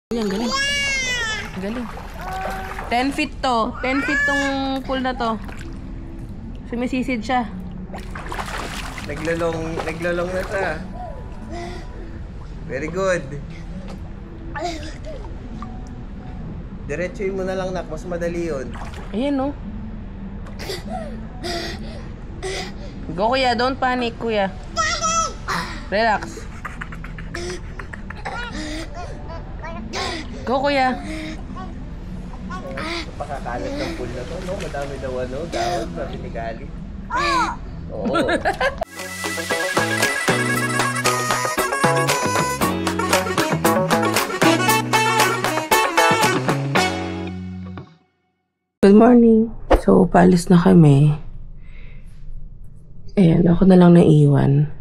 Ang galing. Ang galing. 10 feet to. 10 feet tong pool na to. Sumisisid siya. Naglalong na ta. Very good. Diretsuhin mo na lang, nak. Mas madali yun. Ayan, no? Go, kuya. Don't panic, kuya. Relax. Go, kuya. Pakakalat ng pool na to, no? Madami daw ano, dahon, sabi ni Gali. Oo. Good morning. So, paalis na kami. Ayan, ako na lang naiwan.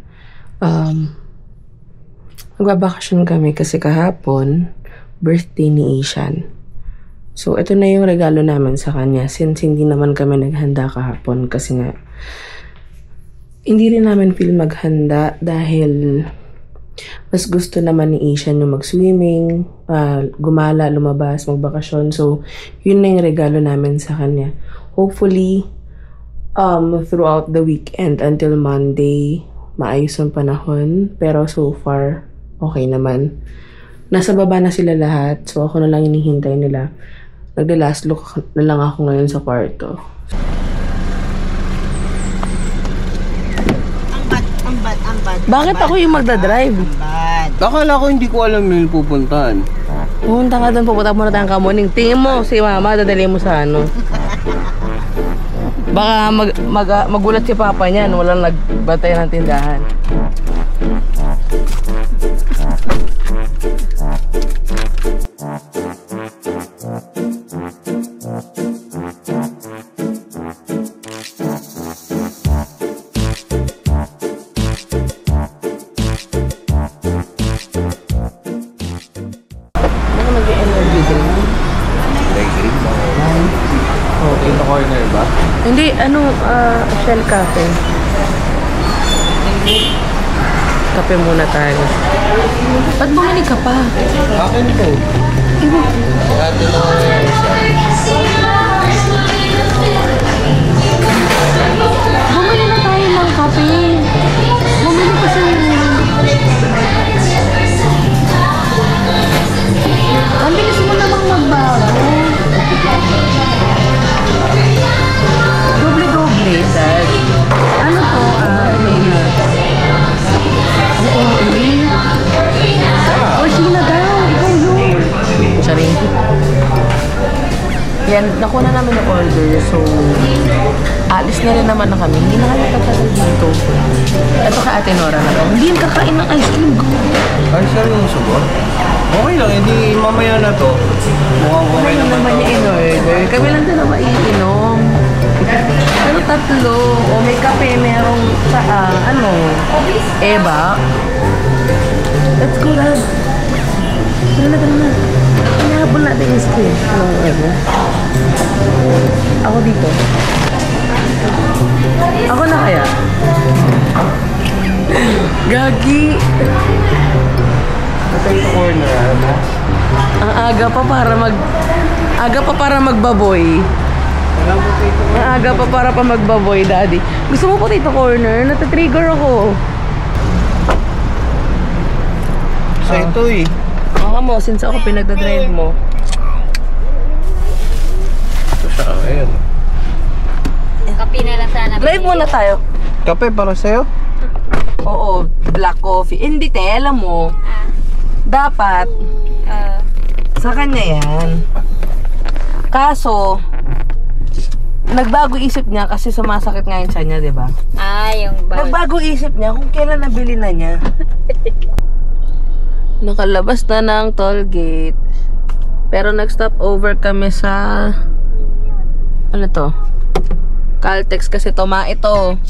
Magbabakasyon kami kasi kahapon, birthday ni Ishan. So, ito na yung regalo namin sa kanya since hindi naman kami naghanda kahapon kasi nga hindi rin namin feel maghanda dahil mas gusto naman ni Ishan yung mag-swimming, gumala, lumabas, magbakasyon. So, yun na yung regalo namin sa kanya. Hopefully, throughout the weekend until Monday, maayos ang panahon. Pero so far, okay naman. Nasa baba na sila lahat. So, ako na lang hinihintay nila. Nagda-last look na lang ako ngayon sa kwarto. Bakit ako yung magdadrive? Akala ko hindi ko alam yung pupuntahan. Pumunta ka doon, pupunta muna tayong kamuning. Tingin mo, si mama, dadali mo sa ano. Baka magulat si papa niyan, walang nagbantay ng tindahan. Corner ba? Hindi, Shell Cafe. Kape muna tayo. Ba't bumili ka pa? Akin to. Ate na Bumili na tayo ng kape. Bumili pa siya. Ang bilis mo namang magbago. Doble-doble, dad. Ano to? O, Sheena daw. Ikaw yun. Sorry. Yan, nakuha na namin yung order. So, alis na rin naman na kami. Hindi na kami pagtagal dito. Ito ka Ate Nora na to. Hindi yung kakain ng ice cream ko. Ay, sir, yung sugot? Okay lang, hindi mamaya na to. Mukhang okay naman niya in-order. Kami lang din na maiinom. Pero tatlo. O may kape, merong Eva. Let's go, Dad. Tara na. Hinahabol natin yung screen. Eva? Ako dito. Ako na kaya? Gagi! Ito yung corner, ano? Ang aga pa para magbaboy. Ang aga pa para magbaboy, Daddy. Gusto mo potato corner? Natatrigger ako. Sa ito eh. Baka mo, since ako pinagdadrive mo. Ito siya, ayun. Kape na lang sana. Drive muna tayo. Kape para sa'yo? Oo, black coffee. Hindi, te, alam mo. Dapat, sa kanya yan. Kaso, nagbago isip niya kasi sumasakit nga yung tiyan niya, di ba? Yung Nagbago isip niya kung kailan nabili na niya. Nakalabas na ng toll gate. Pero nag-stop over kami sa ano to? Caltex kasi tuma ito.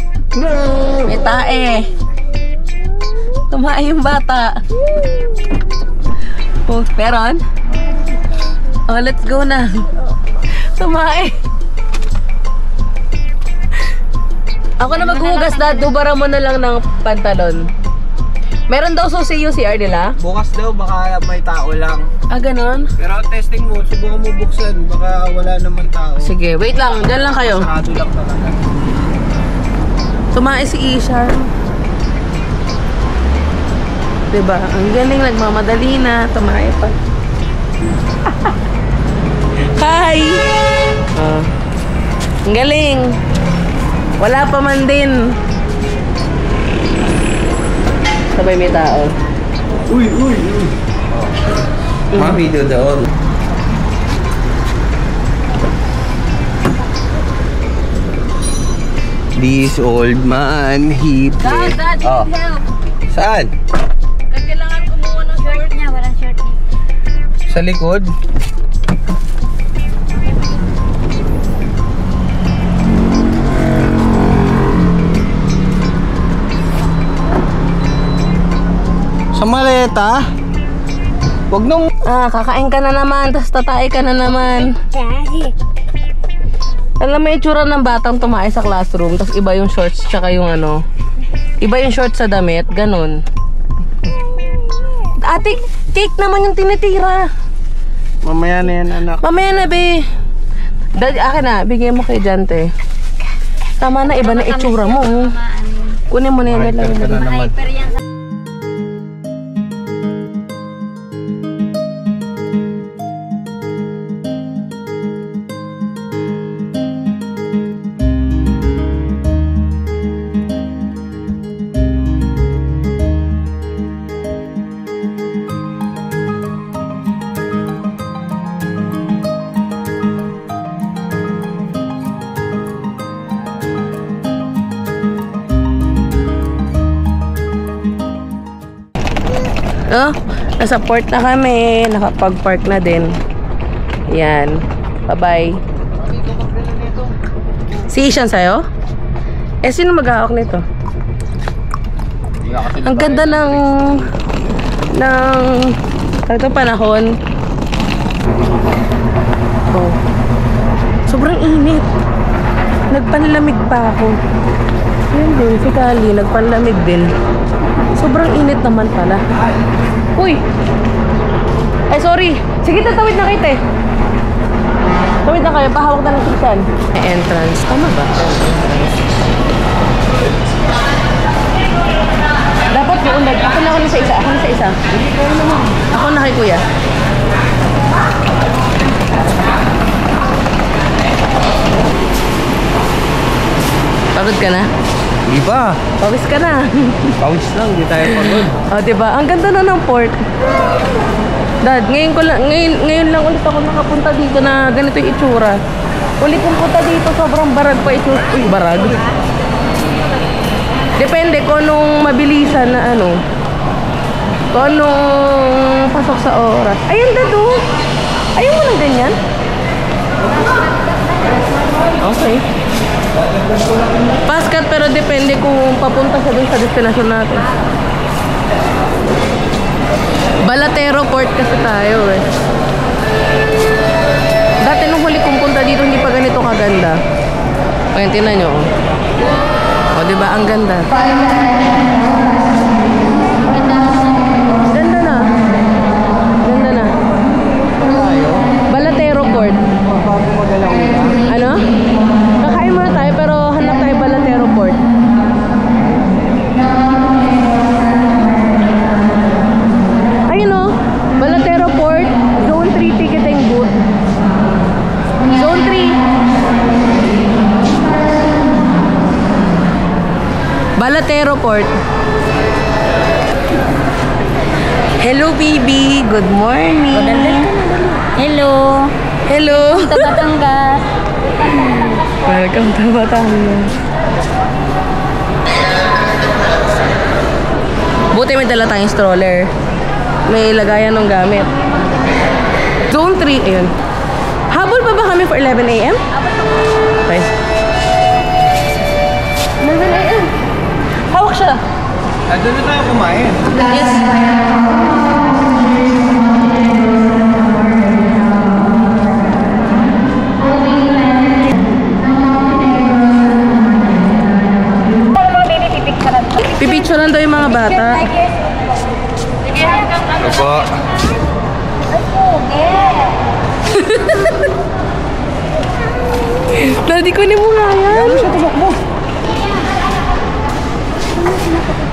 May tae. Tumae yung bata. Oh, meron? Oh, let's go na. Tumae. Ako na maghugas, Dad. Dubara mo na lang ng pantalon. Meron daw susi yung CR nila? Bukas daw, baka may tao lang. Ah, ganon? Pero testing mo, subukan mo buksan. Baka wala naman tao. Sige, wait lang. Diyan lang kayo. Sarado lang talaga. Tumae si Isha. Diba? Ang galing, nagmamadali na. Tumae pa. Hi! Ang galing. Wala pa man din. Sabay may tao. Uy! Video doon. This old man, he Dad, Dad, you need help. Saan? Kailangan kumuha ng Short niya, walang short dito. Sa likod? Sa maleta? Huwag nung... kakain ka na naman, tapos tatay ka na naman. Daddy. Alam mo yung itsura ng batang tumae sa classroom, tapos iba yung shorts, tsaka yung ano, iba yung shorts sa damit, ganun. Ate, cake naman yung tinitira. Mamaya na yan, anak. Mamaya na, be. Akin na, bigay mo kay Jante. Tama na, iba na itsura mo. Kunin mo na yan. Hyper ka na naman. Hyper yan sa... Nasa port na kami. Nakapag-park na din. Yan. Bye-bye. Si Ishan sa'yo? Sino mag-hawak nito? Ang ganda ng ito panahon. Oh. Sobrang init. Nagpanlamig pa ako. Yun din, si Kali, nagpanlamig din. Sobrang init naman pala. Uy! Ay, sorry. Sige, tatawid na kita eh. Tawid na kayo, pahawak na ng siksan. Entrance. Tama ba? Dapat yung unag. Ako na sa isa. Ako na sa isa. Ako na kay kuya. Pagod ka na? Di ba? Pawis ka na. Pawis lang, di tayo pagod. Oh, diba? Ang ganda na ng port. Dad, ngayon lang ulit ako nakapunta dito na ganito yung itsura. Ulit kong punta dito, sobrang barag pa itsura. Uy, barag. Depende kung anong mabilisan na ano. Kung anong pasok sa oras. Ayun, Dad, oh. Ayun mo ng ganyan. Okay. Fast cut, pero depende kung papunta siya dun sa destination natin. Balatero Port kasi tayo eh. Dati nung huli kong punta dito, hindi pa ganito kaganda. Ayan, tinan nyo. O, diba? Ang ganda. Ganda na. Ganda na. Balatero Port. Ano? Kakain muna tayo, pero hanap tayo Balatero Port. Ayun o. Balatero Port. Zone 3 ticketing booth. Zone 3. Balatero Port. Hello, baby. Good morning. Hello. Hello. Ito Batangas. Welcome to Batangas. Buti may dala tayong stroller. May lagayan ng gamit. Zone 3, ayun. Habol pa ba kami for 11 a.m.? Okay. 11 a.m. Hawak siya. Doon na tayo kumain. Yes. Pipicturean daw yung mga bata. Opo. kunin mo nga yan. Ano siya tumakbo?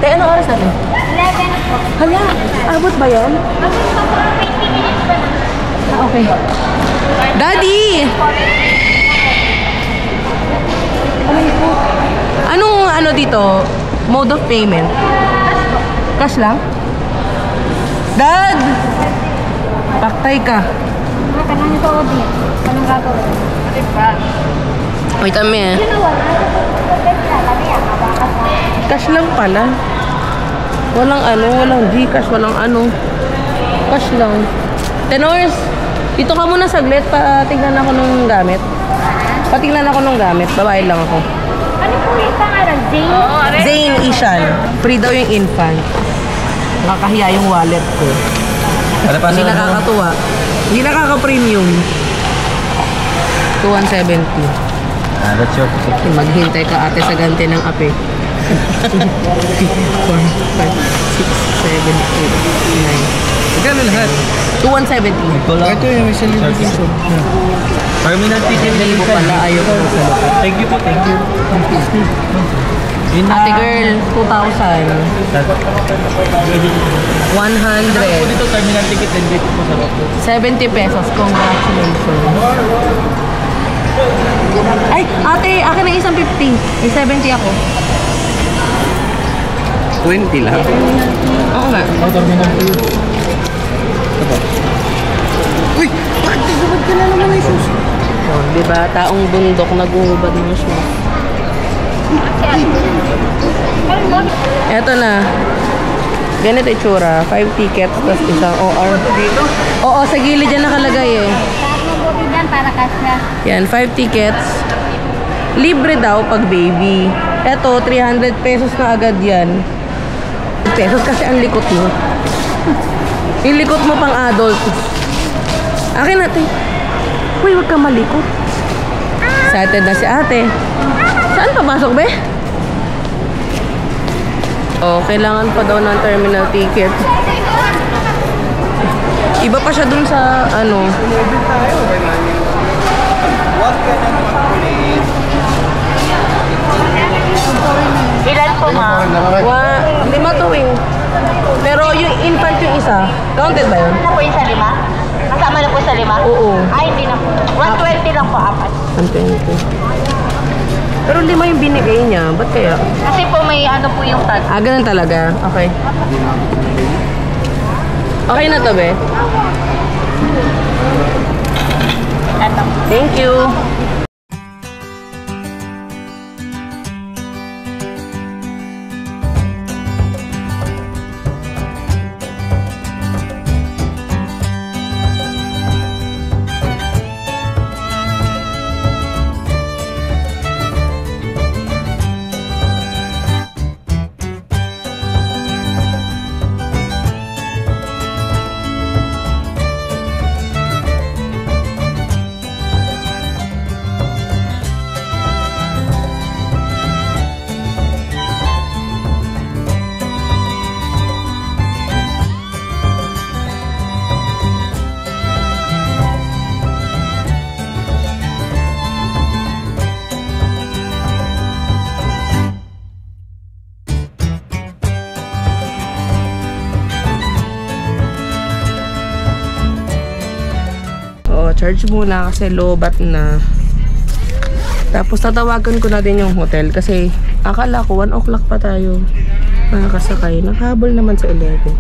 Te, anong oras natin? 11 po. Hala, abot ba yan? Abot pa po, 20 minutes pa lang. Okay. Daddy! Anong ano dito? Mode of payment? Cash lang? Dad! Paktay ka. Mga kanang ito, Odin. Anong gagawin? Wait, ame. Cash lang pala. Walang ano, walang Gcash, walang ano. Cash lang. Tenors, dito ka muna saglit. Patignan ako ng gamit. Patignan ako ng gamit. Babae lang ako. Ano po yung pangalan? Zane? Zane Ishan. Free daw yung infant. Nakakahiya yung wallet ko. Ano pa Hindi nakakatuwa. Hindi nakaka-premium. 2,170. That's your position. Maghintay ka ate sa ganti ng ape. 4, 5, 6, 7, 8, 9. Magkano lahat? 2,170. Ito lang. Ito yung isa limitation. Terminal ticket. Dali mo pala, ayaw ko sa loob. Thank you po, thank you. Ate girl, 2,000. 100. Dito terminal ticket and dito po sa loob. 70 pesos. Congratulations. Ay, ate, akin ang isang 50. May 70 ako. 20 lang. Oo nga. Terminal ticket. Ito po. Uy! Bakit nagubad ka na naman yung shoes? Oh, diba? Taong bundok naguhubad ng shoes. Eto na. Ganito itsura. 5 tickets, tapos isang OR. Oo, sa gilid dyan nakalagay eh. Saan mo buti dyan para kasya? Yan, 5 tickets. Libre daw pag baby. Eto, 300 pesos na agad yan. Pesos kasi ang likot mo. Yung likot mo pang adult. Akin natin. Uy, huwag ka malikot. Excited na si ate. Saan papasok, be? Oh, kailangan pa daw ng terminal ticket. Iba pa siya dun sa, ano. Ilan po, ma'am? Lima to eh. Pero yung infant yung isa, counted ba yun? Ano po yung sa 5? Kasama na po sa 5? Oo. Ay, hindi na po. 120 lang po, 4. Ang 20. Pero 5 yung binigay niya. Ba't kaya? Kasi po may ano po yung tag. Ah, ganun talaga. Okay. Okay na to, be? Thank you. Charge muna kasi lobat na. Tapos tatawagan ko na din yung hotel kasi akala ko 1 o'clock pa tayo makakasakay. Nakahabol naman sa 11.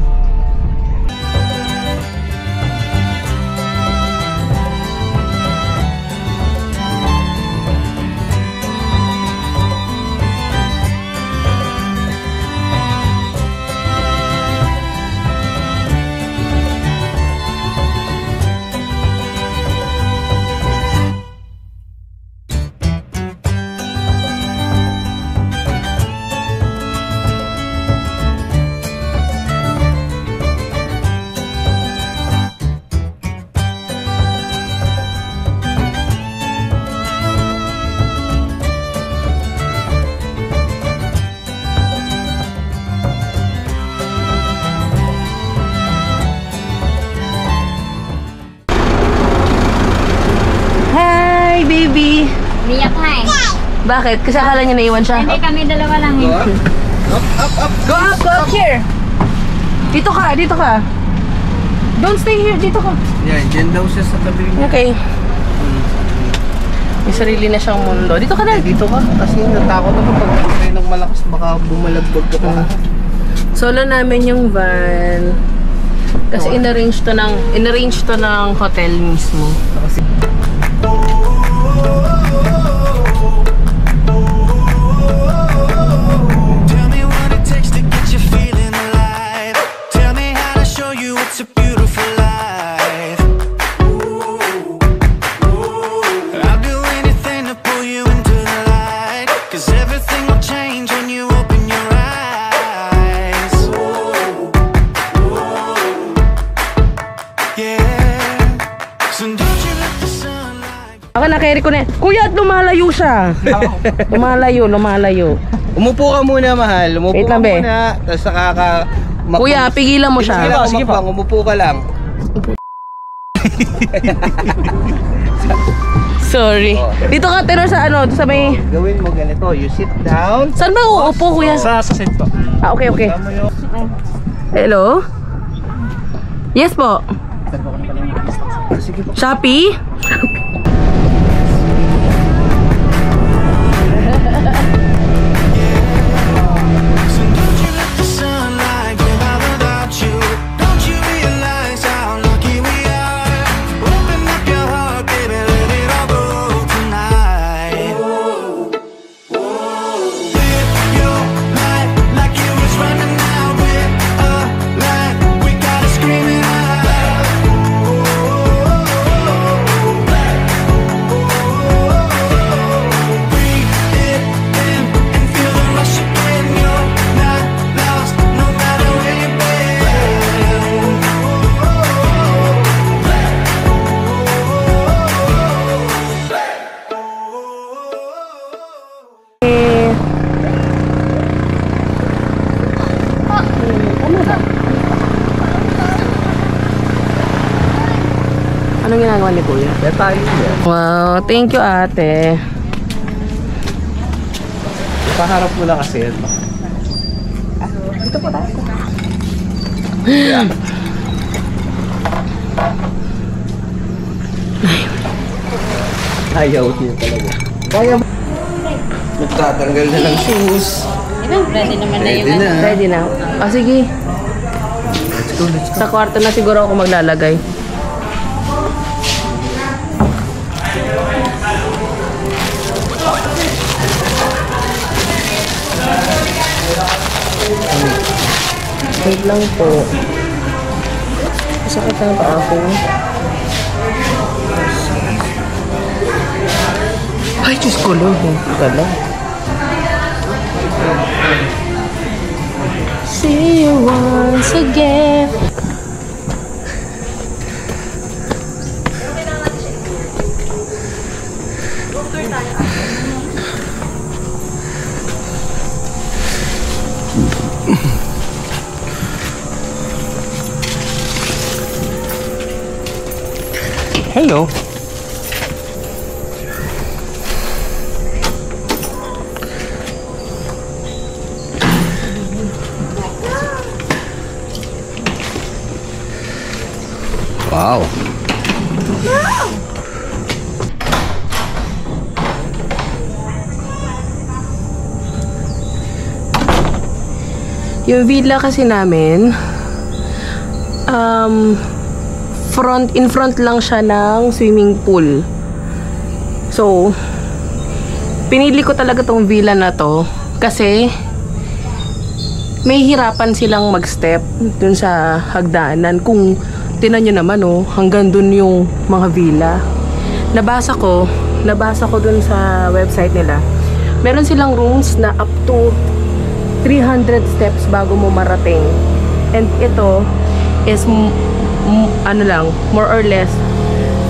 Niyak na eh. Bakit? Kasi akala niya naiwan siya. Hindi kami dalawa lang eh. Go up here. Dito ka. Don't stay here, dito ka. Yan, dyan daw siya sa tabi niya. Okay. May sarili na siyang mundo. Dito ka na. Dito ka, kasi natakot ako pag kayo ng malakas, baka bumalagbag ka pa. Solo namin yung van. Kasi inarrange to ng hotel mismo. Tell me what it takes to get you feeling alive. Tell me how to show you it's a beautiful life. I'll do anything to pull you into the light. 'Cause everything will change when you open your eyes. Yeah. So don't you let the sunlight. Ako na-carry ko na. Kuya, at lumalayo siya. Lumalayo. Umupo ka muna, mahal. Umupo Wait ka lang, be. muna. Tapos Kuya, pigilan mo Sige siya. lang, sige pa. Umupo ka lang. Sorry. Dito ka, pero sa sa may... Gawin mo ganito. You sit down. Saan ba uupo, kuya? Sa set po. Okay. Tama yung... Hello? Yes po. Sige po. Shopee? So don't you let the sunlight get out without you. Don't you realize how lucky we are? Open up your heart, baby, let it all go tonight. Live your life like it was running out with a light. We gotta scream it out. Breathe it in and feel the rush again. You're not lost, no matter where you've been. Anong ginagawa ni kuya? Tayo yan. Wow, thank you ate. Paharap mo na kasi yan. Ayaw niya talaga. Kaya mo. Nagtatanggal na ng shoes. Ready naman na Ready na. Ready na? O sige. Let's go. Sa kwarto na siguro ako maglalagay. Wait lang po. Sakit na pa ako. Ay, Diyos ko, Lord. Gala. See you once again. Hello. Wow. Yung villa kasi namin, in front lang siya ng swimming pool. So, pinili ko talaga tong villa na to kasi may hirapan silang mag-step dun sa hagdanan. Kung tinan nyo naman, hanggang dun yung mga villa. Nabasa ko dun sa website nila. Meron silang rooms na up to 300 steps bago mo marating. And ito is more or less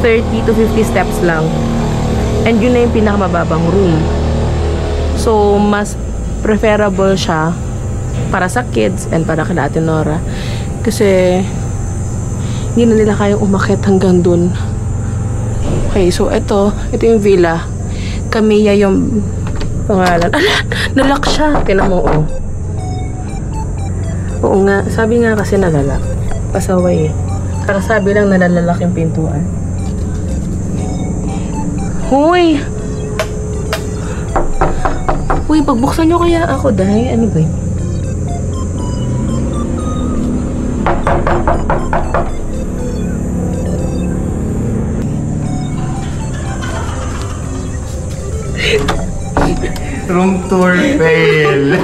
30 to 50 steps lang. And yun na yung pinakamababang room. So, mas preferable siya para sa kids and para kila Ate Nora. Kasi hindi na nila kayang umakyat hanggang dun. Okay, so ito yung villa. Kamiya yung pangalan. Ala, nalock siya. Tinan mo, oh. Oo nga, sabi nga kasi nalalak. Pasaway eh. Kakasabi lang nalalak yung pintuan. Hoy! Uy, pagbuksan nyo kaya ako dahil ano ba yun? Room tour fail.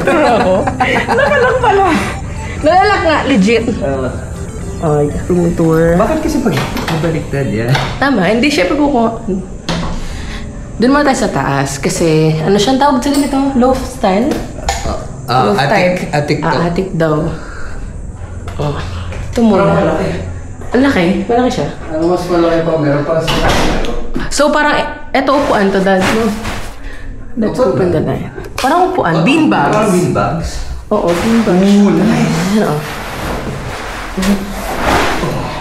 Nakalak pala. Nalalak nga, legit. Ay, room tour. Bakit kasi pag nabaliktad yan? Tama, hindi syempre kukuha. Doon muna tayo sa taas. Kasi, ano siyang tawag sa ganito? Loft style? Loft type. Attic to. Attic daw. Oh. Ito muna. Ang laki. Malaki siya. Ang mas malaki pa, meron pa sa So, parang, eto upuan to, dad. No? Let's open the light. Parang upuan. Beanbags. Parang beanbags. Oo, beanbags. Oh, nice. Ayan, oh.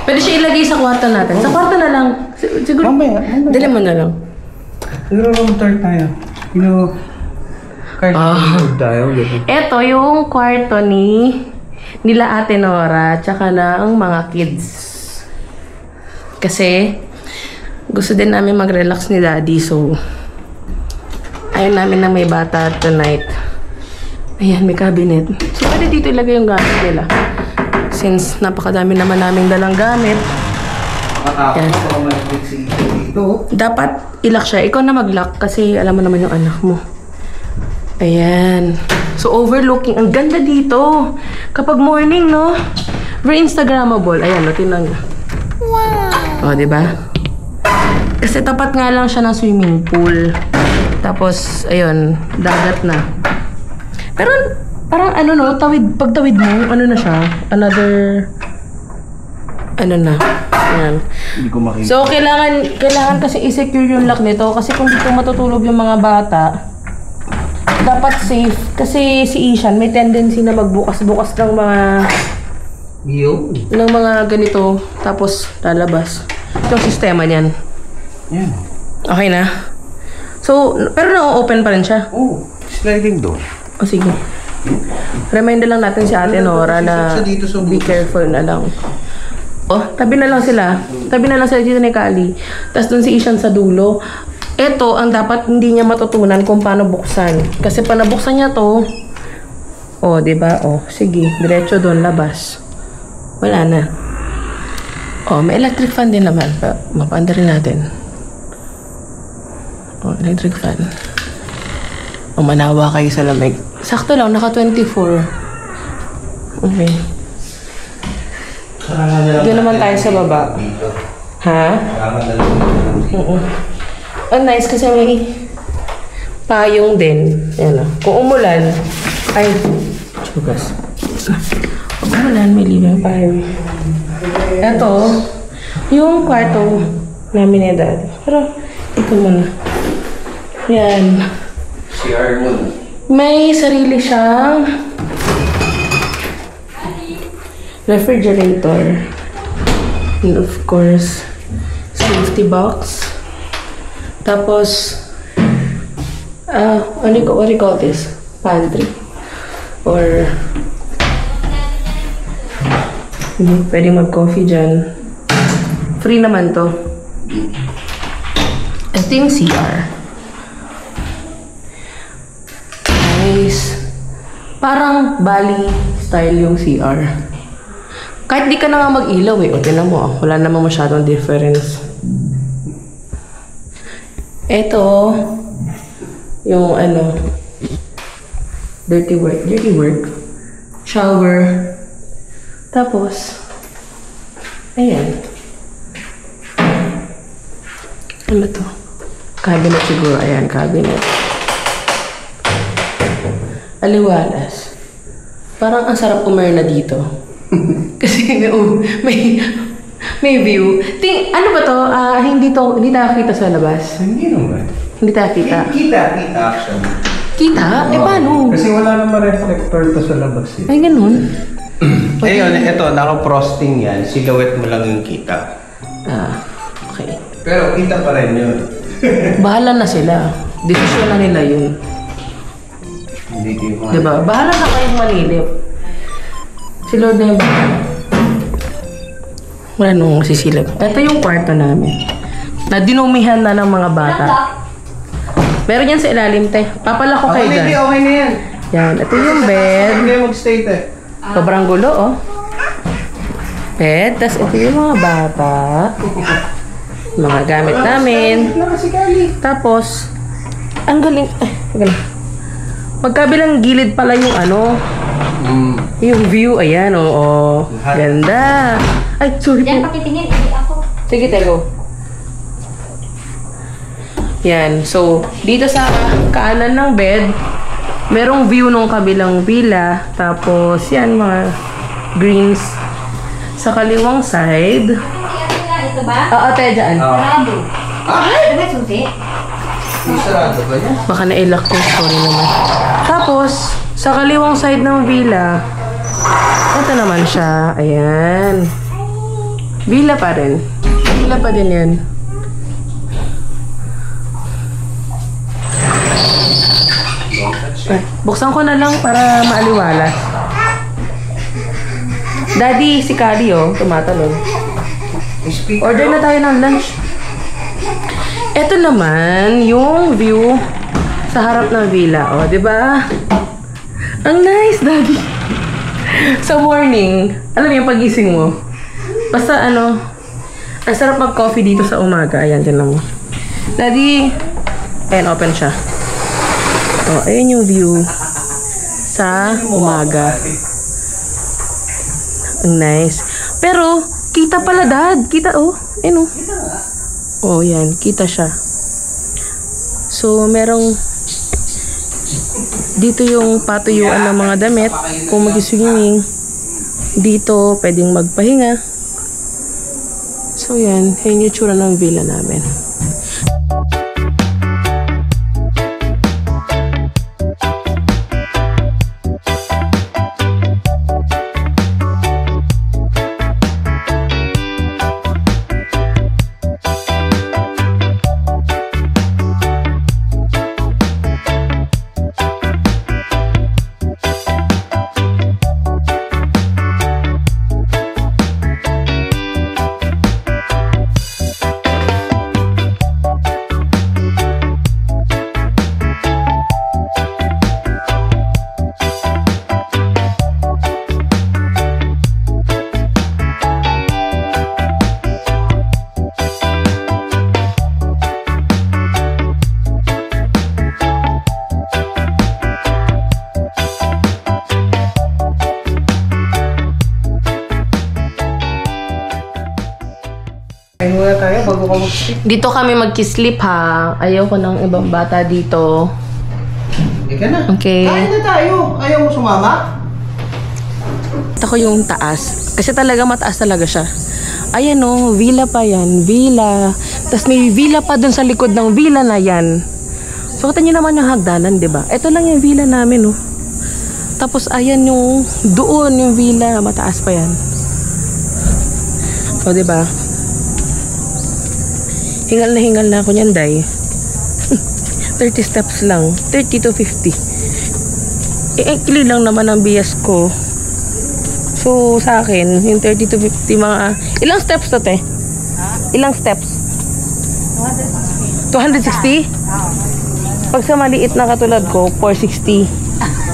Pwede siya ilagay sa kwarto natin. Sa kwarto na lang. Siguro. Mamaya. Dali mo na lang. Room tour tayo. Card tayo. Ito yung kwarto nila Ate Nora tsaka ng mga kids. Kasi gusto din namin mag-relax ni Daddy, so ayaw namin na may bata tonight. Ayan, may cabinet. So pwede dito ilagay yung gamit nila. Since napakadami naman naming dalang gamit. Yan. Dito. Dapat ilock siya. Ikaw na mag-lock kasi alam mo naman yung anak mo. Ayan. So, overlooking. Ang ganda dito. Kapag morning, no? Very Instagrammable. Ayan, no? Tingnan nyo. Wow! O, diba? Kasi tapat nga lang siya ng swimming pool. Tapos, ayun, dagat na. Pero, parang ano, no? Pagtawid mo, ano na siya? Another... Ano na? Ayan. Hindi ko makita. So, kailangan kasi i-secure yung lock nito kasi kung dito matutulog yung mga bata, dapat safe. Kasi si Ishan may tendency na magbukas-bukas ng mga ganito, tapos lalabas. Yung sistema niyan. Yan. Okay na? So, pero na-open pa rin siya. Oh, sliding door. O sige. Remind lang natin si Ate Nora na be careful na lang. Oh, tabi na lang sila. Tabi na lang sila dito ni Kali. Tapos dun si Ishan sa dulo. Ito, ang dapat hindi niya matutunan kung paano buksan. Kasi pa nabuksan niya to, oh, diba? Oh, sige. Diretso doon, labas. Wala na. Oh, may electric fan din naman. Mapaanda rin natin. Oh, electric fan. Oh, manawa kayo sa lamig. Sakto lang, naka 24. Okay. Doon naman tayo sa baba. Ha? Oo. Ang nice kasi may payong din. Yan o. Kung umulan, ay, chugas. Kung umulan, may libreng payong. Ito, yung kwarto namin ni Daddy. Pero, ito muna. Yan. CR muna. May sarili siyang refrigerator. And of course, safety box. Tapos, what do you call this? Pantry. Or, pwede mag-coffee dyan. Free naman to. Ito yung CR. Nice. Parang Bali style yung CR. Kahit di ka na nga mag-ilaw eh. O, tinan mo, wala namang masyadong difference. Ito, yung ano, dirty work. Shower. Tapos, ayan. Ano to? Cabinet siguro. Ayan, cabinet. Aliwalas. Parang ang sarap umirna dito. Kasi may view. Ano ba to? Hindi tayo kita sa labas. Hindi naman. Hindi tayo kita. Kita actually. Kita? Eh paano? Kasi wala naman reflector to sa labas eh. Ay, ganun. Ayun, ito, naka-frosting yan. Silhouette mo lang yung kita. Okay. Pero kita pa rin yun. Bahala na sila. Desisyon na nila yun. Dito yung mga... Diba? Bahala na kayong manilip. Si Lord na yung wala nung sisilip. Ito yung kwarto namin. Na dinumihan na ng mga bata. Meron yan sa ilalim, te. Papalako kayo dyan. Okay na yan. Yan. Ito yung bed. Hindi kayo mag-stay, te. Sobrang gulo, oh. Bed. Tapos ito yung mga bata. Mga gamit namin. Tapos, ang galing. Ay, galing. Magkabilang gilid pala yung ano. Yung view. Ayan, oo. Ganda. Ay, sorry Diyan po. pakitingin, hindi ako. Sige, tego. Yan. So, dito sa kaanan ng bed, merong view nung kabilang villa. Tapos, yan, mga greens. Sa kaliwang side. Ito ba? Oo, tayo dyan. Sarado. Ah? Ano susi? May sarado ba yan? Baka na-ilock yung story naman. Tapos, sa kaliwang side ng villa, ito naman siya. Ayan. Villa pa rin. Villa pa din yan. Ay, buksan ko na lang para maaliwalas. Daddy, si Kali, oh, tumatalon. Order na tayo ng lunch. Ito naman, yung view sa harap ng villa. O, di ba? Ang nice, Daddy. Sa morning, alam niyo, pagising mo, basta ano, ang sarap mag-coffee dito sa umaga. Ayan, tinan mo. Daddy, ayan, open siya. O, ayan yung view sa umaga. Ang nice. Pero, kita pala, Dad. Kita, oh. Ayan, oh. Oh, yan. Kita siya. So, merong dito yung patuyuan ng mga damit. Kung mag-swimming, dito, pwedeng magpahinga. So, yan. Yan yung tsura ng villa namin. Kain muna tayo bago ka mag-sleep. Dito kami mag-sleep, ha. Ayaw ko ng ibang bata dito. Hindi ka na. Okay. Kain na tayo. Ayaw mo sumama? Ito ko yung taas. Kasi talaga mataas talaga siya. Ayan o, villa pa yan. Villa. Tapos may villa pa dun sa likod ng villa na yan. So, kita nyo naman yung hagdanan, di ba? Ito lang yung villa namin, oh. Tapos, ayan yung doon yung villa. Mataas pa yan. So, di ba? Hingal na ako niyan, Day. 30 steps lang. 30 to 50. Actually lang naman ang bias ko. So, sa akin, yung 30 to 50 mga... Ilang steps to, te? Ilang steps? 260? Pag sa maliit na katulad ko, 460.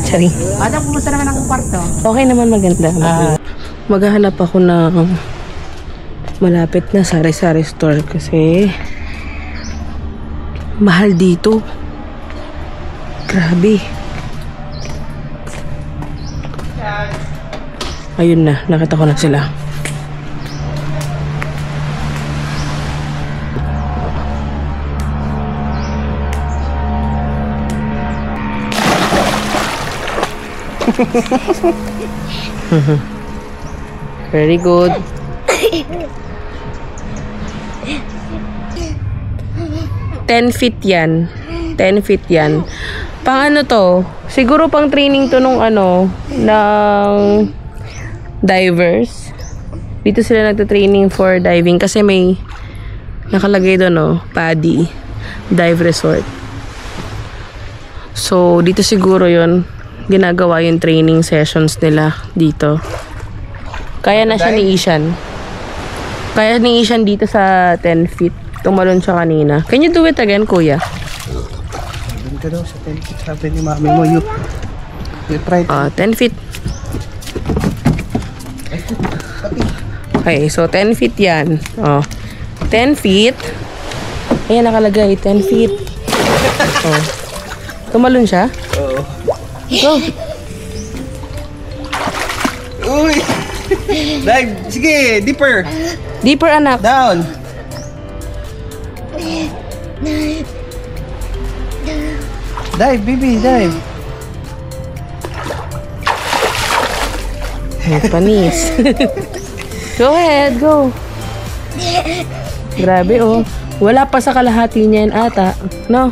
Sorry. Ada, kumusta naman ang kwarto? Okay naman, maganda. Maghahanap ako ng malapit na sari-sari store kasi mahal dito. Grabe. Ayun na, nakita ko na sila. Very good. $10 yan. 10 feet yan. Pang ano to? Siguro pang training to nung ano, ng divers. Dito sila nagta-training for diving kasi may nakalagay doon, no, PADI Dive Resort. So, dito siguro yon ginagawa yung training sessions nila dito. Kaya na siya ni Ishan. Kaya ni Ishan dito sa 10 feet. Tumalon siya kanina. Can you do it again, kuya? Doon ka daw sa 10 feet. Sabi ni mami mo, you try to. 10 feet. Okay, so 10 feet yan. 10 feet. Ayan, nakalagay. 10 feet. Tumalon siya? Oo. Go. Uy! Dive! Sige, deeper! Deeper, anak. Down! Dive, baby, dive! Ay, panis. Go ahead, go. Grabe, oh. Wala pa sa kalahati niyan ata. No?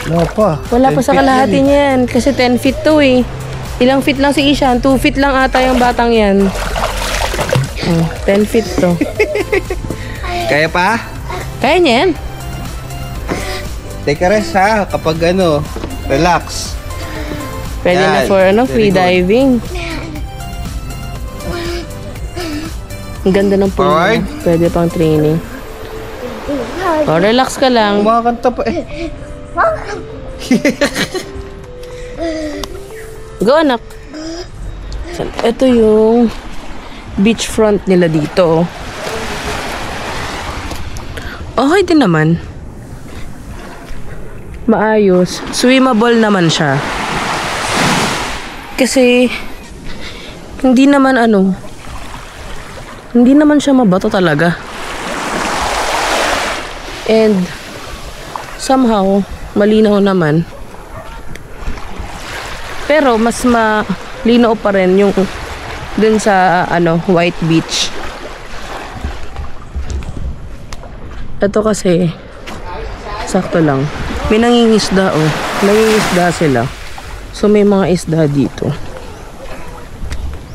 No pa. Wala pa sa kalahati niyan. Kasi 10 feet to eh. Ilang feet lang si Ishan? 2 feet lang ata yung batang yan. 10 feet to. Kaya pa? Kaya niya yan. Take a rest ha, kapag relax. Pwede na Yan. for free Very good. diving. Ang ganda ng pool Alright. niya. Pwede pang training. Relax ka lang. Kumakanta pa eh. Go, anak. Ito yung beachfront nila dito. Okay din naman. Maayos. Swimmable naman siya. Kasi hindi naman hindi naman siya mabato talaga. And somehow malinaw naman. Pero mas malinaw pa rin yung dun sa White Beach. Ito kasi sakto lang. May nangingisda oh. Nangingisda sila. So may mga isda dito.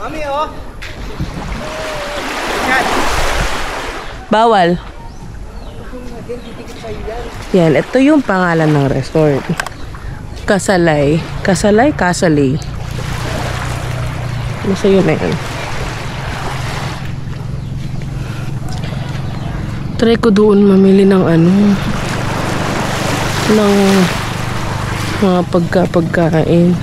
Mami oh! Bawal. Yan, ito yung pangalan ng resort. Kasalay. Kasalay? Kasalay. Basta yun na yun. Try ko doon mamili ng ng mga pagkain.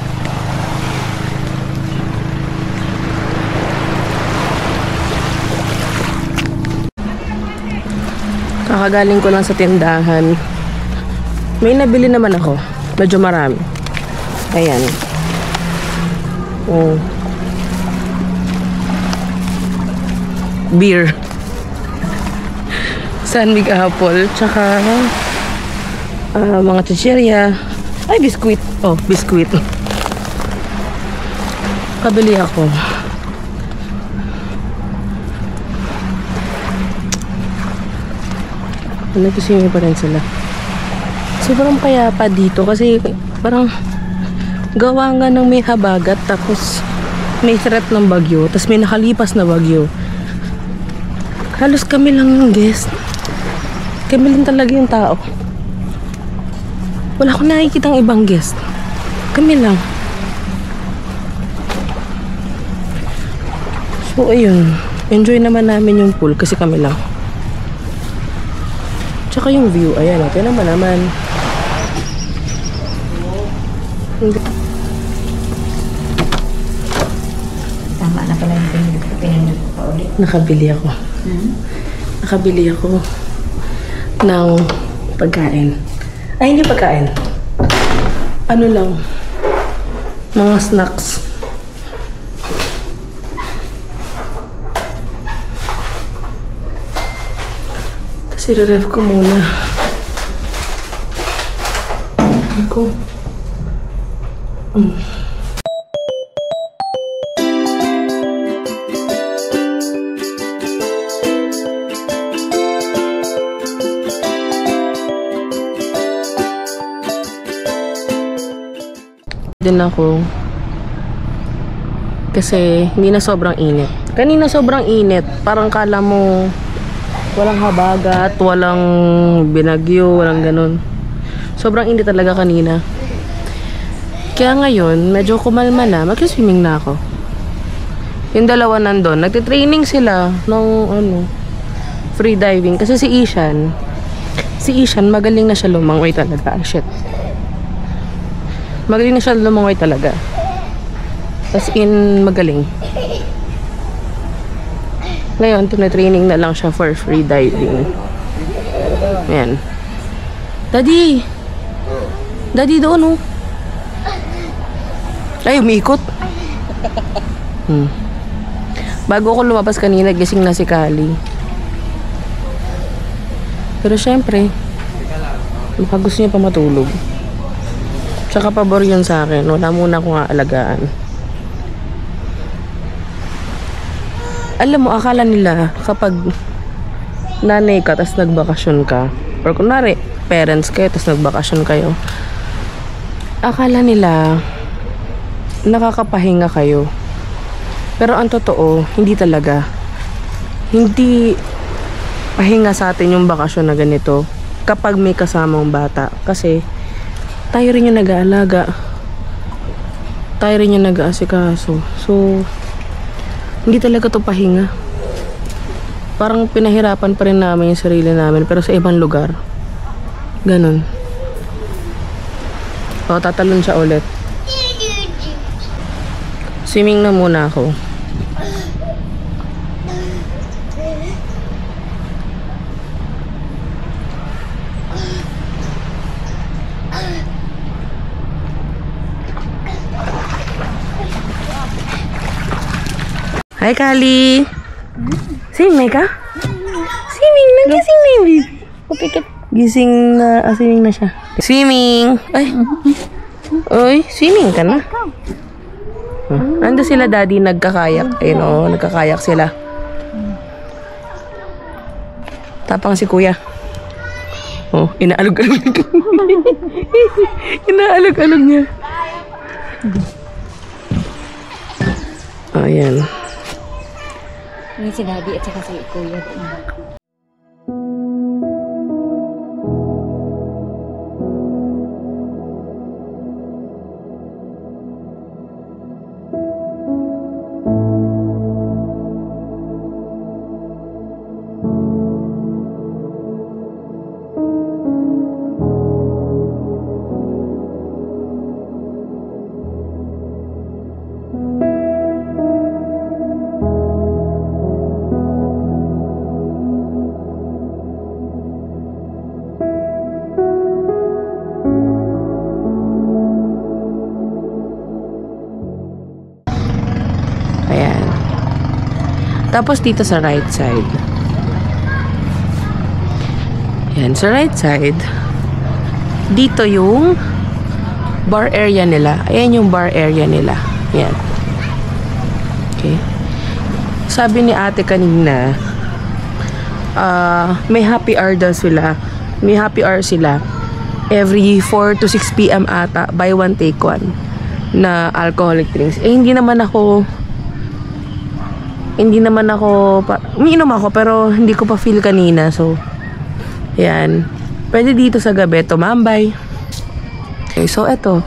Kakagaling ko lang sa tindahan. May nabili naman ako. Medyo marami. Ayan. Oh. Beer. Sanmig apple. Tsaka mga chichirya. Ay, biskuit. Oh, biskuit. Kabili ako. Nagkusingin pa rin sila. Sobrang payapa dito kasi parang gawa nga ng may habagat tapos may threat ng bagyo tapos may nakalipas na bagyo. Halos kami lang yung guest. Kami lang talaga yung tao. Wala akong nakikitang ibang guest. Kami lang. So ayun, enjoy naman namin yung pool kasi kami lang. Tsaka yung view, ayan, okay naman. Tama na pala yung pinindot ko pa ulit. Nakabili ako. Nakabili ako ng pagkain. Ay, hindi pagkain. Ano lang, mga snacks. Sire-ref ko muna. Ako. Din ako. Kasi hindi na sobrang init. Kanina sobrang init. Parang kala mo walang habagat, walang binagyo, walang ganun. Sobrang init talaga kanina. Kaya ngayon, medyo kumalma na. Mag-swimming na ako. Yung dalawa nandun. Nagtitraining sila ng free diving. Kasi si Ishan, magaling na siya lumangoy talaga. Shit. Magaling na siya lumangoy talaga. As in, magaling. Ngayon, tinatraining na lang siya for free diving. Ayan. Daddy! Daddy, doon, oh. Ay, umiikot. Bago ako lumabas kanina, gising na si Kali. Pero syempre, baka gusto niya pa matulog. Tsaka pabor yun sa akin. Wala muna akong aalagaan. Alam mo, akala nila kapag nanay ka, tas nagbakasyon ka, or kunwari, parents kayo, tas nagbakasyon kayo, akala nila nakakapahinga kayo. Pero ang totoo, hindi talaga. Hindi pahinga sa atin yung bakasyon na ganito kapag may kasamang bata. Kasi tayo rin yung nag-aalaga. Tayo rin yung nag-aasikaso. So, hindi talaga to pahinga. Parang pinahirapan pa rin namin yung sarili namin pero sa ibang lugar. Ganon. O, tatalon siya ulit. Swimming na muna ako. Hi, Kali! Swimming ka? Swimming na, gising na yung baby. Kupikit. Gising na, swimming na siya. Swimming! Ay! Uy, swimming ka na. Ando sila daddy nagkakayak. Ayun o, nagkakayak sila. Tapang si kuya. Oh, inaalog-alog niya. Inaalog-alog niya. Ayan. Yung si daddy at saka si kuya. Tapos dito sa right side. Yan, sa right side. Dito yung bar area nila. Ayan yung bar area nila. Yan. Okay. Sabi ni ate kanina, may happy hour daw sila. May happy hour sila. Every 4 to 6 p.m. ata. Buy one, take one. Na alcoholic drinks. Eh, hindi naman ako umiinom ako pero hindi ko pa feel kanina, so yan, pwede dito sa gabi tumambay. Okay, so eto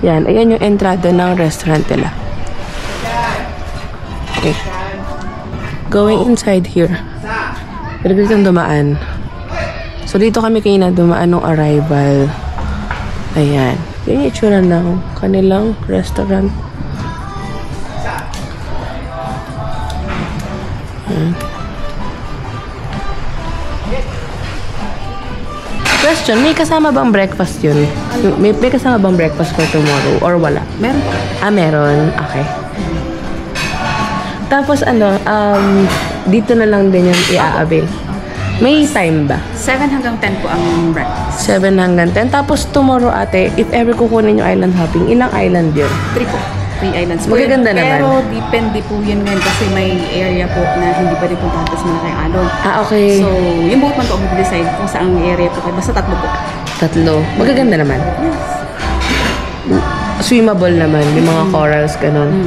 yan, ayan yung entrada ng restaurant nila. Okay, going inside here, pwede kang dumaan. So dito kami kanina dumaan nung arrival. Ayan, yung itsura ng kanilang restaurant. Question, may kasama bang breakfast yun? May kasama bang breakfast for tomorrow? Or wala? Meron. Meron. Okay. Tapos dito na lang din yung i-aabil. May time ba? 7 hanggang 10 po ang breakfast. 7 hanggang 10. Tapos tomorrow ate, if ever kukunin yung island hopping, ilang island yun? 3 po. 3 islands. Magaganda naman. Pero depende po yun ngayon kasi may area po na hindi pwede puntahan sa malaking alon. Okay. So, yung boat man po ang mag-decide kung saan area po. Basta 3 po. 3. Magaganda naman. Yes. Swimmable naman. Yung mga corals, ganun.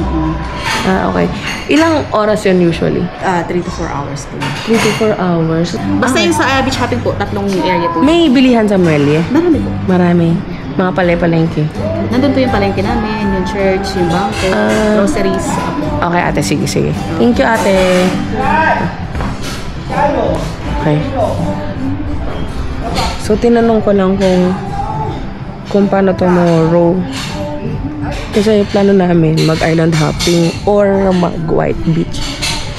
Okay. Ilang oras yun usually? 3 to 4 hours po. 3 to 4 hours. Basta yung sa beach hopping po, 3 area po. May bilihan sa Muelle? Marami po. Marami. Mga palengke. Nandun po yung palengke namin, yung church, yung bangko, groceries. Okay, ate. Sige. Thank you, ate. Okay. So, tinanong ko lang kung paano tomorrow. Kasi plano namin mag-island hopping or mag-White Beach.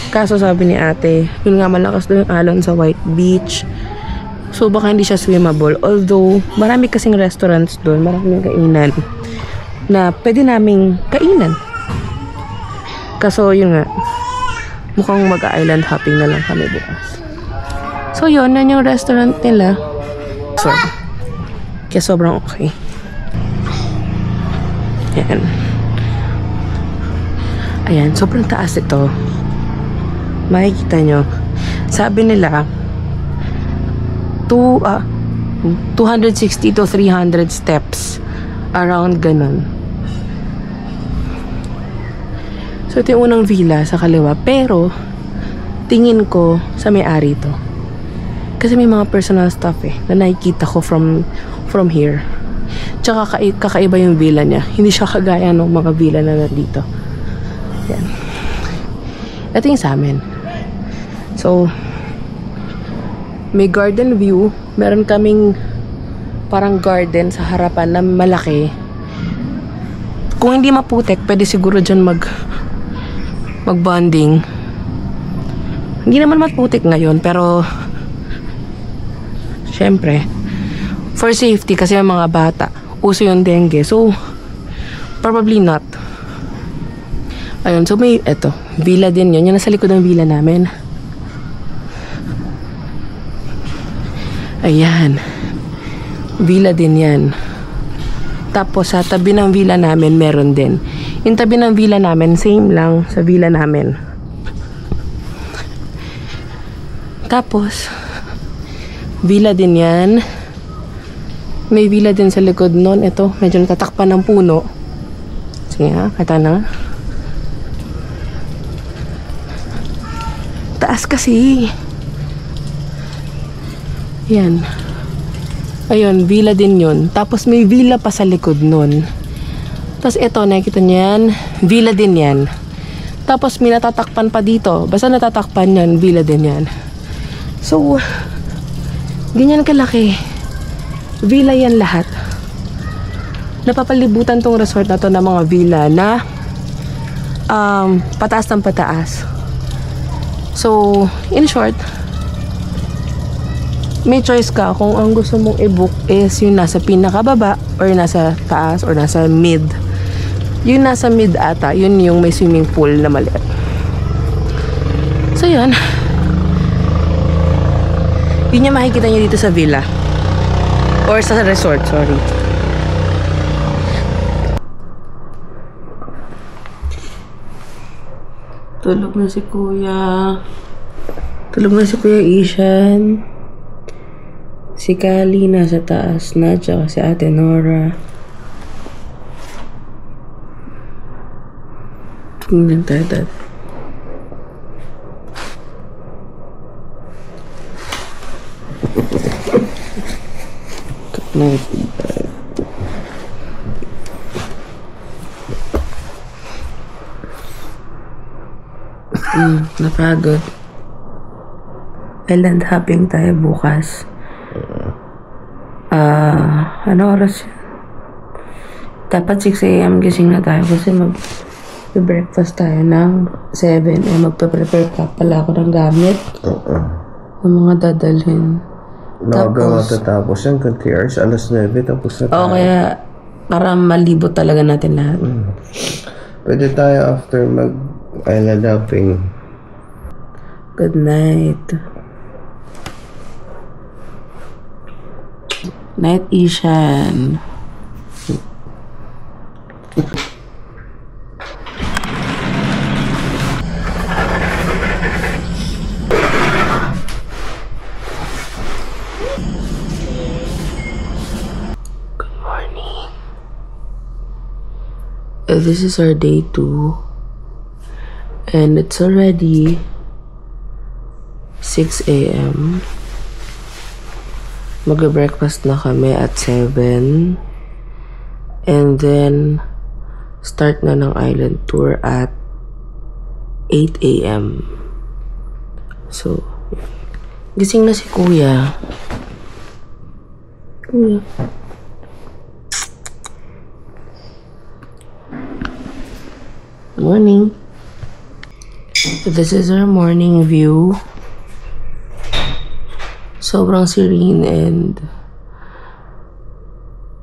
Kaso sabi ni ate, yun nga malakas doon yung alon sa White Beach. So baka hindi siya swimmable. Although, marami kasing restaurants doon, maraming kainan na pwede naming kainan. Kaso yun nga, mukhang mag-island hopping na lang kami bukas. So yun, yan yung restaurant nila. Sorry. Kaya sobrang okay. Ayan, sobrang taas ito. Makikita nyo. Sabi nila 260 to 300 steps. Around ganun. So ito yung unang villa sa kaliwa. Pero tingin ko sa may-ari to. Kasi may mga personal stuff na nakikita ko from here. Tsaka kakaiba yung villa niya. Hindi siya kagaya ng mga villa na nandito. Yan. Ito yung sa amin. So, may garden view. Meron kaming parang garden sa harapan na malaki. Kung hindi maputek, pwede siguro dyan mag-bonding. Hindi naman maputik ngayon, pero syempre, for safety, kasi yung mga bata, uso yung dengue. So, probably not. Ayun, so may, eto, villa din yun. Yung nasa likod ng villa namin. Ayan. Villa din yan. Tapos, sa tabi ng villa namin, meron din. Yung tabi ng villa namin, same lang sa villa namin. Tapos, villa din yan. May villa din sa likod nun. Ito, medyo natatakpan ng puno. Sige nga, kata na nga. Taas kasi. Yan. Ayun, villa din yun. Tapos may villa pa sa likod nun. Tapos ito, nakikita niyan, villa din yan. Tapos may natatakpan pa dito. Basta natatakpan yan, villa din yan. So, ganyan kalaki. Villa yan lahat. Napapalibutan tong resort na to ng mga villa na pataas ng pataas. So, in short, may choice ka kung ang gusto mong i-book is yung nasa pinakababa or nasa taas or nasa mid. Yung nasa mid ata, yun yung may swimming pool na maliit. So, yun. Yun yung makikita nyo dito sa villa. Or sa resort, sorry. Tulog na si Kuya. Tulog na si Kuya Ishan. Si Kali nasa taas na, tsaka si Ate Nora. Tingnan tayo dati. Good night. Napagod. Island hopping tayo bukas. Ano oras yun? Dapat 6 AM gising na tayo kasi mag-breakfast tayo ng 7 o magpa-prepare pa pala ako ng gamit ng mga dadalhin. Nakagawa matatapos yan, 20 hours, alas 9, tapos na tayo. O kaya para malibot talaga natin lahat. Pwede tayo after mag-island hopping. Good night. Night, Ishan. Good morning. This is our day 2. And it's already 6 AM. Mag-breakfast na kami at 7. And then, start na ng island tour at 8 a.m. So, gising na si Kuya. Kuya. Morning. So, this is our morning view. Sobrang serene and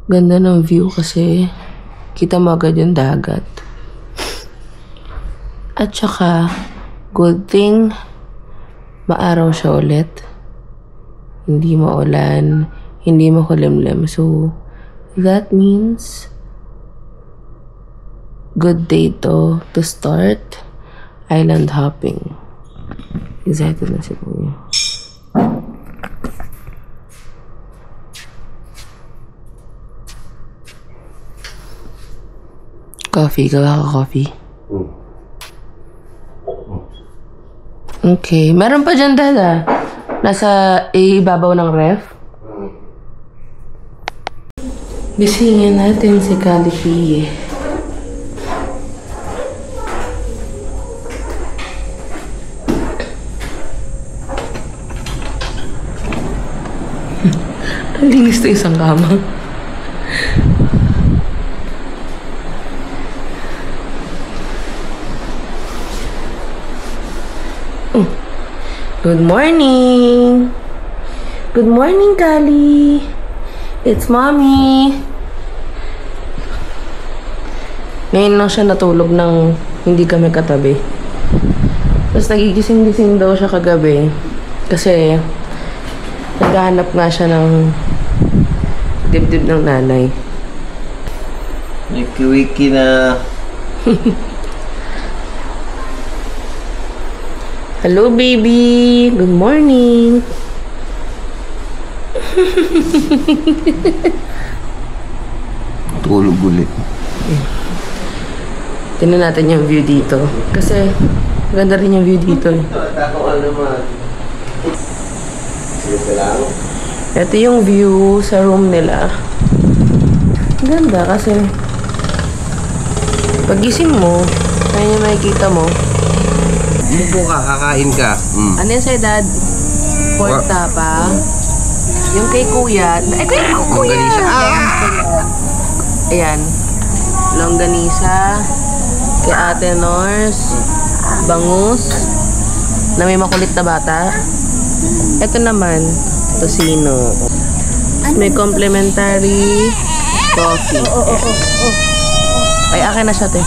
ganda ng view kasi kita mo agad yung dagat. At saka, good thing, maaraw siya ulit. Hindi maulan, hindi makulimlim. So, that means good day to start island hopping. Excited na si Kuya. Coffee, gawa ka coffee. Okay. Meron pa dyan, Dada. Nasa ibabaw ng ref. Gisingin natin si Calipi. Ang linis na isang kama. Good morning! Good morning, Kali! It's Mommy! Ngayon lang siya natulog ng hindi kami katabi. Tapos nagigising-gising daw siya kagabi. Kasi naghahanap nga siya ng dibdib ng nanay. Wiki-wiki na. Hello, baby! Good morning! Tulog ulit. Tingnan natin yung view dito. Kasi, maganda rin yung view dito eh. Takuan naman. Sige lang. Ito yung view sa room nila. Ganda kasi pagising mo, kaya yung makikita mo. Mupo ka, kakain ka. Ano yan sa'yo, Dad? Pork tapa. Yung kay Kuya. Ay, Kuya! Longganisa. Ayan. Longganisa. Kay Ate Nors. Bangus. Na may makulit na bata. Ito naman, tocino. May complimentary coffee. Ay, akin na siya, te.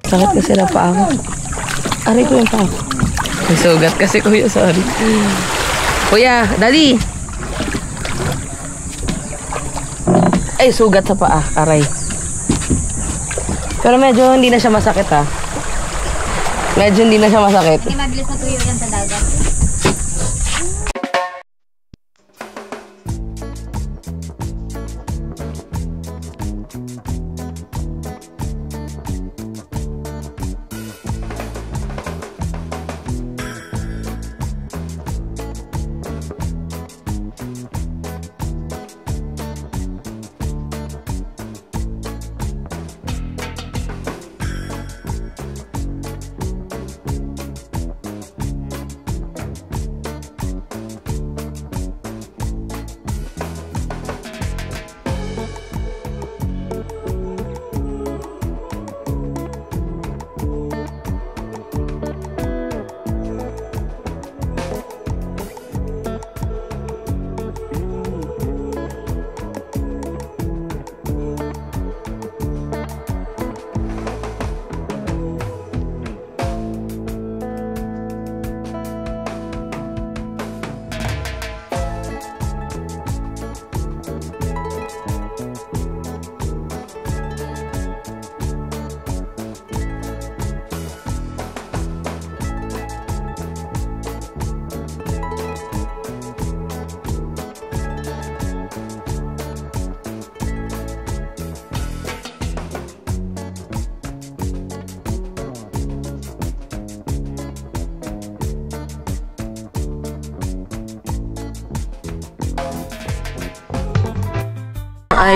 Sakit kasi na pa ako. Aray ko yung pa ako. May sugat kasi, Kuya. Sorry. Kuya, Daddy! Ay, sugat sa paa. Aray. Pero medyo hindi na siya masakit, ha? Medyo hindi na siya masakit. Hindi mabilis matuyo yan sa dagat.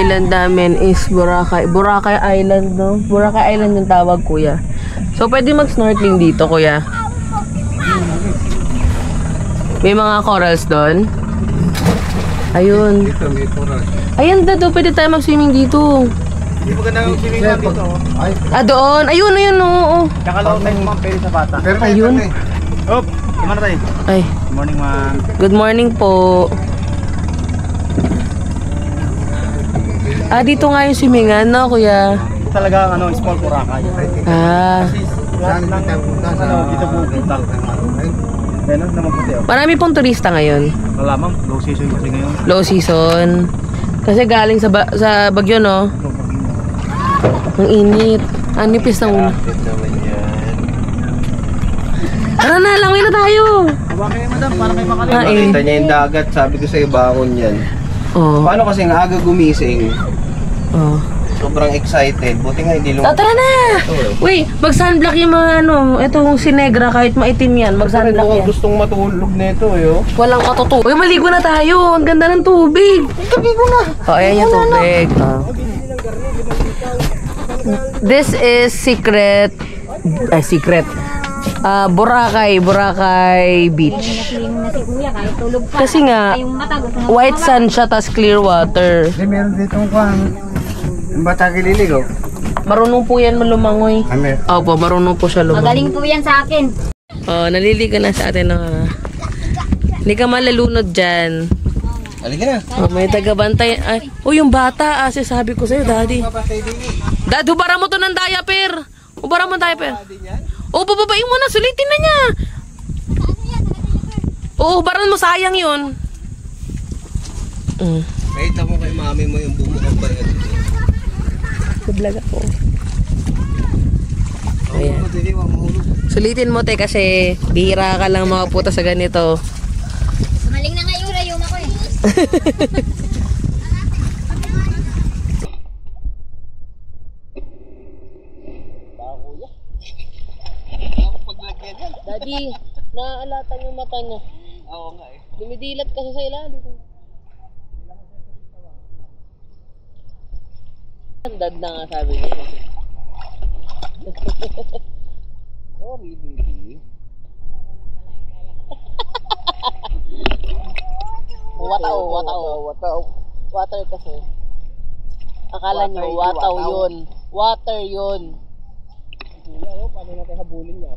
island namin is Boracay. Boracay Island, no? Boracay Island yung tawag, kuya. So, pwede mag-snorkeling dito, kuya. May mga corals doon. Ayun. Dito, may coral. Ayun, Dado. Pwede tayo mag-swimming dito. Hindi mo ganda yung swimming natin dito. Ay, Doon. Ayun, oo. kakalaw tayo mga pwede sa bata. Ayun. Hop! Kumana tayo. Ay, Good morning, ma'am. good morning po. Dito nga yung swimingan, no, kuya? Talaga, small Boracay. Lahat Dito pupunta. Ayun, naman puti. Marami pong turista ngayon. Wala, ma'am. Low season kasi ngayon. Low season. Kasi galing sa Bagyo, no? Ang init. Ang nipis ng ulo. Tara na, langoy na tayo. Bakit kayo, madam? Para kayo makalim. Makita niya yung dagat, sabi ko sa ibakon yan. Oh. Paano kasi nga aga gumising, Oh. sobrang excited, buti nga hindi lumabas. Tara na! Wait, mag-sunblock yung mga itong sinegra kahit maitim yan, mag-sunblock Mukhang yan. gustong matulog nito, yo. Walang matutuwa. Uy, maligo na tayo. Ang ganda ng tubig. Maligo na. Oh, ayan yung tubig. This is secret. Boracay Beach. Kasi nga, white sand siya, tas clear water. Hindi, meron dito yung bata kililig, oh. Marunong po yan lumangoy. Amer. Opo, marunong po siya lumangoy. Magaling po yan sa akin. Oh, naliligo na sa atin. Hindi ka malalunod dyan. Halika na. Oh, may tagabantay. Ay, yung bata, sabi ko sa'yo, daddy. Dad, hubara mo to ng diaper. Hubara mo ng diaper. Oh, bababain mo na. Sulitin na niya. Oo, hubaran mo. Sayang yun. Kahit mo kay mami mo yung bumukang ba yun. Naglag ako. Ayan. Sulitin mo, te, kasi bihira ka lang makaputa sa ganito. Maling na nga yung rayom ako eh. Daddy, naaalatan yung mata niya. Oo nga eh. Dumidilat kasi sa ilalim. Dad na nga sabi niya. Sorry, baby. Wataw. Water kasi. Akala niyo, wataw yun. Water yun. Kuya, paano natin habulin niya?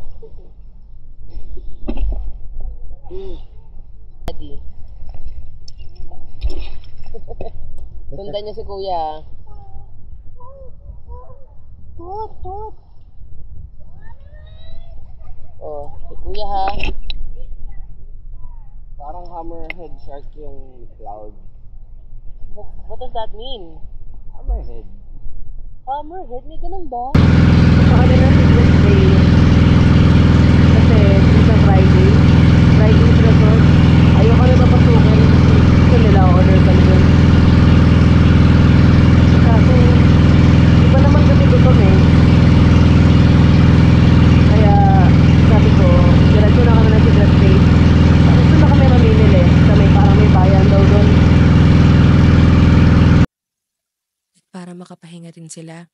Daddy. Sundan niyo si kuya. Oh, si kuya ha. Parang hammerhead shark yung cloud. What does that mean? Hammerhead. Hammerhead? May ganun ba? Sa kanila si Wednesday. Kasi sa Friday sila to. Ayoko na papasukin. Gusto nila order ka dun. Kasi iba naman kasi gutom eh. Kaya sabi ko, diretso na kami ng secret place. Gusto na kami mamimili. Parang may bayan daw doon. Para makapahinga rin sila,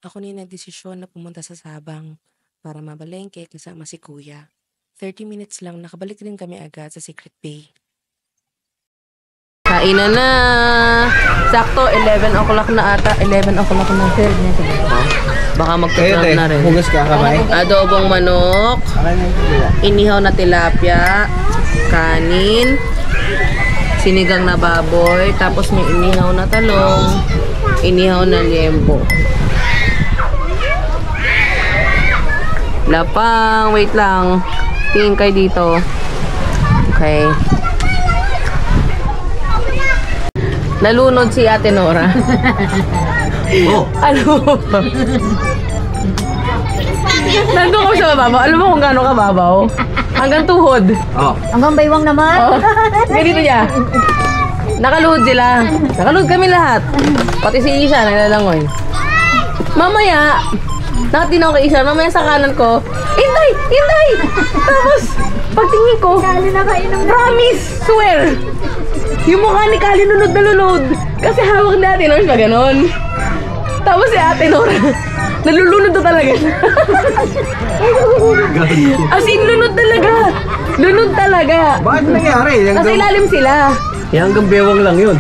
ako na nagdesisyon na pumunta sa Sabang para mabalengke kasama si Kuya. 30 minutes lang, nakabalik rin kami agad sa Secret Bay. Kainan na! Sakto, 11 o'clock na ata. 11 o'clock na. Baka mag-12 na rin. Hugas ka kamay? Adobong manok, inihaw na tilapia, kanin, sinigang na baboy, tapos may inihaw na talong, inihaw na liempo. Lapang, wait lang. Tingin kayo dito. Okay. Nalunod si Ate Nora. Oh! Ano? Nandun ko sa babaw. Alam mo kung gaano kababaw? Hanggang tuhod. Oh! Hanggang baywang naman. Oh. Ganito niya. Nakaluhod sila. Nakaluhod kami lahat. Pati si Isha, naglalangoy. Mamaya, nakatin ako kay Isha. Mamaya sa kanan ko, Inday! Inday! Tapos, Pagtingin ko, promise, swear. Yung mukha ni Kali lunod na lunod. Kasi hawak natin, Nors, na ganon. Tapos si Ate Nora, nalulunod na talaga siya. As in, lunod talaga. Lunod talaga. Bakit nangyari? Kasi ilalim sila. Hanggang bewang lang yun.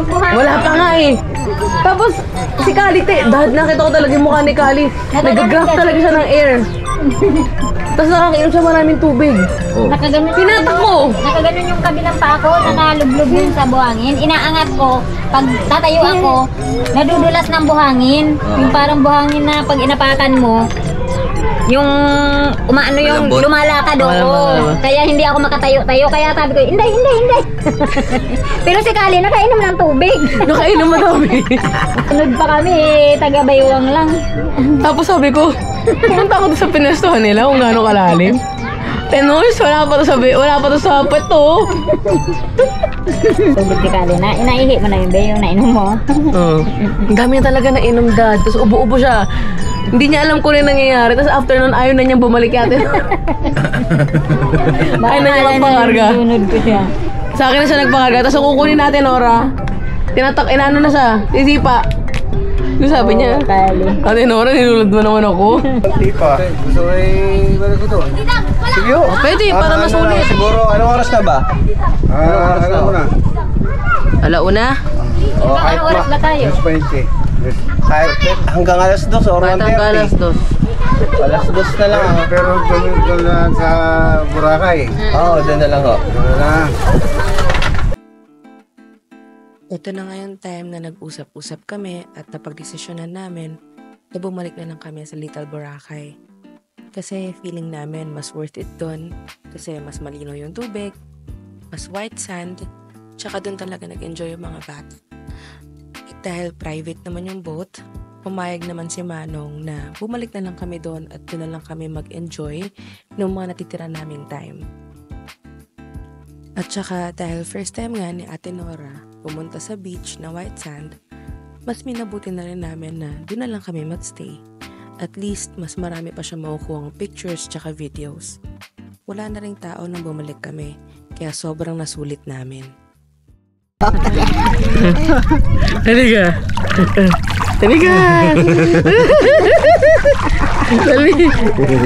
Wala pa nga eh. Tapos, si Kali, dahil nakita ko talaga yung mukha ni Kali. Nag-graph talaga siya ng air. Tapos nakakainom siya maraming tubig. Nakaganon Pinatak ko. Nakaganon yung kabilang pa ako, nakalublog yun sa buhangin. Inaangat ko, pag tatayo ako, nadudulas ng buhangin. Yung parang buhangin na pag inapakan mo, yung umaano yung lumalakad Kaya hindi ako makatayo-tayo. Kaya sabi ko, hindi. Pero si Kali, nakainom ng tubig. Nakainom madami. Sunod pa kami, taga-baywang lang. Tapos sabi ko, pumunta ako doon sa pinestuhan nila kung gaano kalalim. Tenors, wala pa to sa pweto. Tubig si Kali na, inaihi mo na yung bayo, nainom mo. Ang dami niya talaga nainom, Dad. Tapos ubo-ubo siya. Hindi niya alam kung ano yung nangyayari. Tapos after nun, ayaw na niyang bumalik yate. Ayaw na niya magpakarga. Sunod ko siya. Sa akin na siya nagpakarga. Tapos kukunin natin, Nora. Inano na siya. Isipa. Ano sabi niya? Kali. Ate Nora, nilulod mo naman ako. Hindi pa. Gusto ko balik ko to. Sige o. Pwede, para masulit. Siguro, anong oras na ba? Anong oras na una? Alauna? Anong oras ba tayo? 20. Kahit hanggang alas 2 or 1:30. Hanggang alas 2. Alas 2 na lang. Pero doon lang sa Boracay. Oo, doon na lang ho. Doon lang. Ito na nga yung time na nag-usap-usap kami at napagdesisyonan namin na bumalik na lang kami sa Little Boracay. Kasi feeling namin mas worth it doon kasi mas malino yung tubig, mas white sand, tsaka doon talaga nag-enjoy yung mga bata. At dahil private naman yung boat, pumayag naman si Manong na bumalik na lang kami doon at doon na lang kami mag-enjoy ng mga natitira naming time. At saka dahil first time nga ni Ate Nora pumunta sa beach na white sand, mas minabuti na rin namin na doon na lang kami mag-stay. At least mas marami pa siya makukuhang pictures tsaka videos. Wala na ring tao nang bumalik kami, kaya sobrang nasulit namin. Halika! Halika! Dali!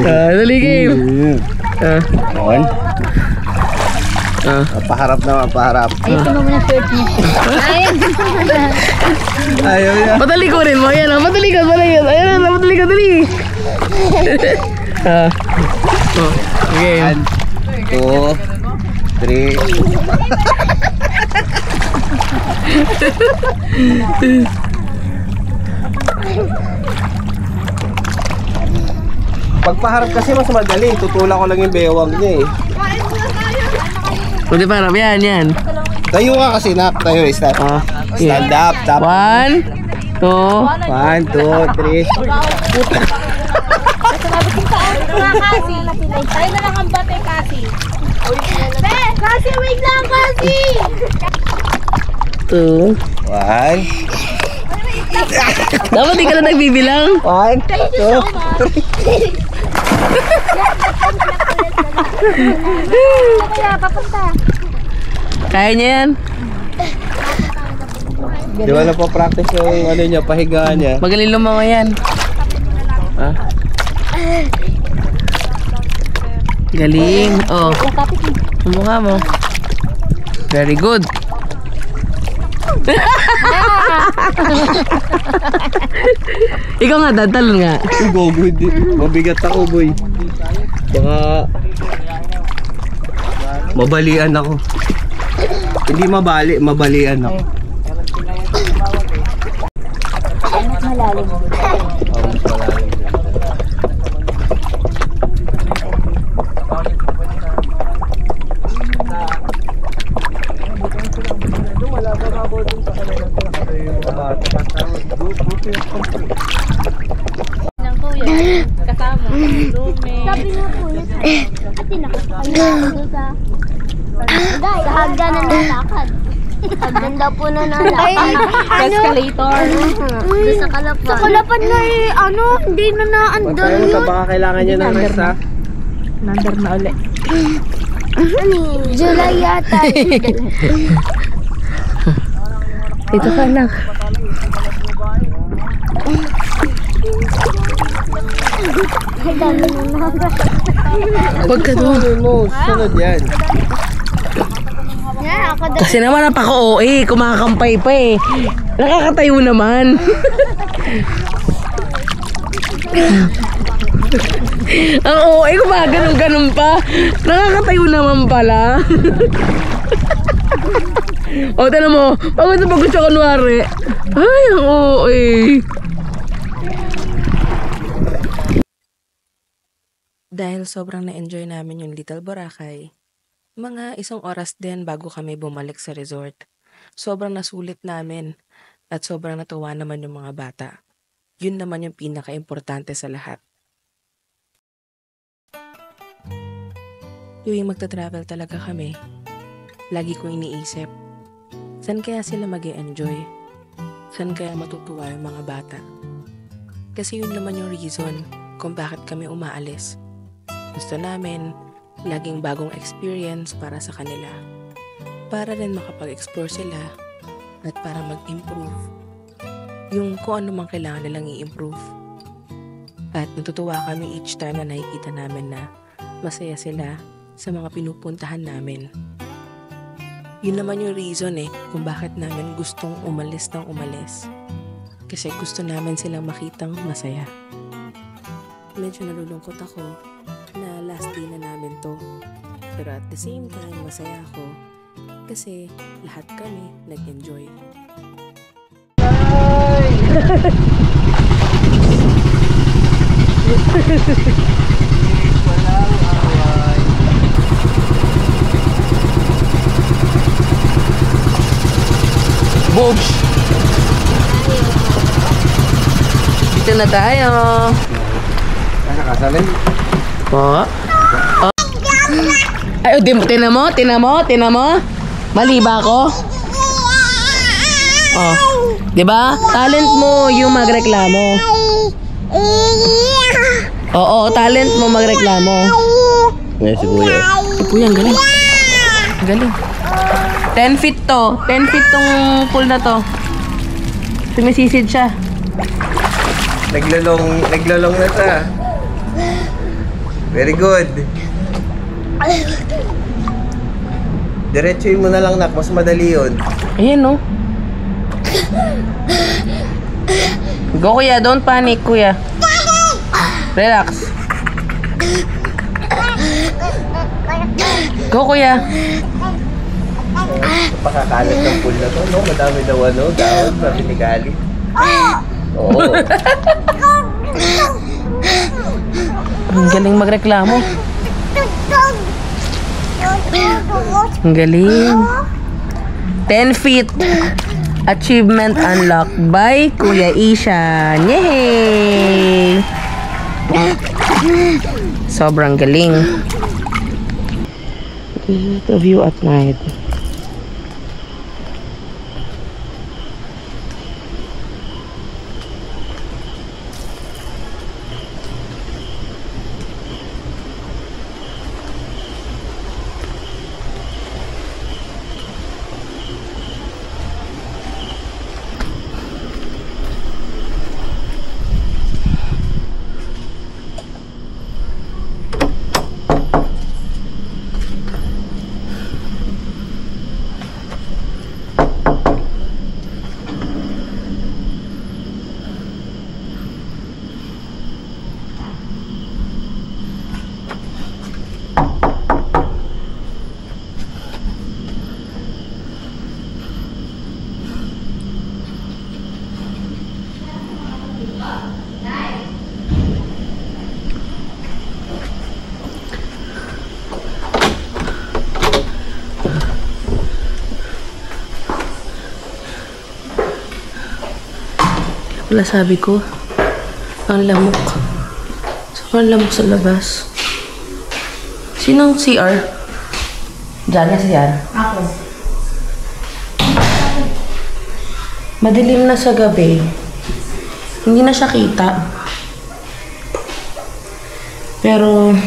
Dali game! On. Paharap na, paharap. Ayun mo muna shirt niya. Ayun. Ayaw niya. Matalikurin mo, ayan o, matalikod, ayan o, matalikod, dali! Okay. 1, 2, 3. Pagpaharap kasi mas madali. Tutulak ko lang yung bewang niya eh. Pwede pa harap, yan. Tayo nga kasi, nak. Tayo, stand. Stand up, tap. 1, 2, 1, 2, 3. Kasi. Tayo na lang ang bate, Kasi. Kasi, wait lang, Kasi. 2. 1. Dapat di ka na nagbibilang. 1, 2, 3. Kaya, papunta. Kaya niya yan. Di ba na pa-practice yung ano niya, pahigaan niya? Magaling lumangoy yan. Ha? Galing. Oh. Ang mukha mo. Very good. Ikaw nga, Dad. Talon nga. Gogo, hindi. Mabigat ako, boy. Baka mabalian ako. Hindi mabali, mabalian ako. Malalim. Sabi nga po, ate nakakanya ako sa hagdan na nalakad. Hagdan daw po na nalakad. Escalator. Doon sa Kalapan. Sa Kalapan na hindi na naandun Baka kailangan niya ng rest, ha? Nandar na ulit. July yata. Dito ka, anak. Ay, dami na naman. Huwag ka doon. Sunod yan. Yan, ako daw. Kasi naman napaka-OA, kumakampay pa eh. Nakakatayo naman. Ang OA, kumaganon-ganon pa. Nakakatayo naman pala. O, tala mo, pagod na pagod siya kunwari. Ay, ang OA. Dahil sobrang na-enjoy namin yung Little Boracay, mga 1 oras din bago kami bumalik sa resort. Sobrang nasulit namin at sobrang natuwa naman yung mga bata. Yun naman yung pinaka-importante sa lahat. Tuwing magta-travel talaga kami, lagi kong iniisip, saan kaya sila mag-e-enjoy? Saan kaya matutuwa yung mga bata? Kasi yun naman yung reason kung bakit kami umaalis. Gusto namin laging bagong experience para sa kanila. Para rin makapag-explore sila at para mag-improve. Yung kung ano mang kailangan nilang i-improve. At natutuwa kami each time na nakikita namin na masaya sila sa mga pinupuntahan namin. Yun naman yung reason kung bakit namin gustong umalis ng umalis. Kasi gusto namin silang makitang masaya. Medyo nalulungkot ako na last day na namin to. Pero at the same time, masaya ako kasi lahat kami nag-enjoy. Boobs! Dito na tayo! Nakasalin? Po? Oh. Ay, tinan mo? Mali ba ako? Oh. Diba? Talent mo yung magreklamo. Oo, talent mo magreklamo. Ngayon si Kuya. Si Kuya, ang galing. Ang galing. 10 feet to. 10 feet tong pool na to. Sumisisid siya. Naglalong na ta. Very good. Diretsuin mo na lang, nak. Mas madali yun. Ayan, no? Go, Kuya. Don't panic, Kuya. Relax. Go, Kuya. Pakakalat ng pool na to, no? Madami daw dahon, sabi ni Kali. Oo. Ang galing magreklamo. Ang galing. 10 feet. Achievement unlocked by Kuya Ishan. Yay! Sobrang galing. This is the view at night. Wala, sabi ko, ang lamok. Sobrang lamok sa labas. Sinong CR? Diyan na CR. Ako. Madilim na sa gabi. Hindi na siya kita. Pero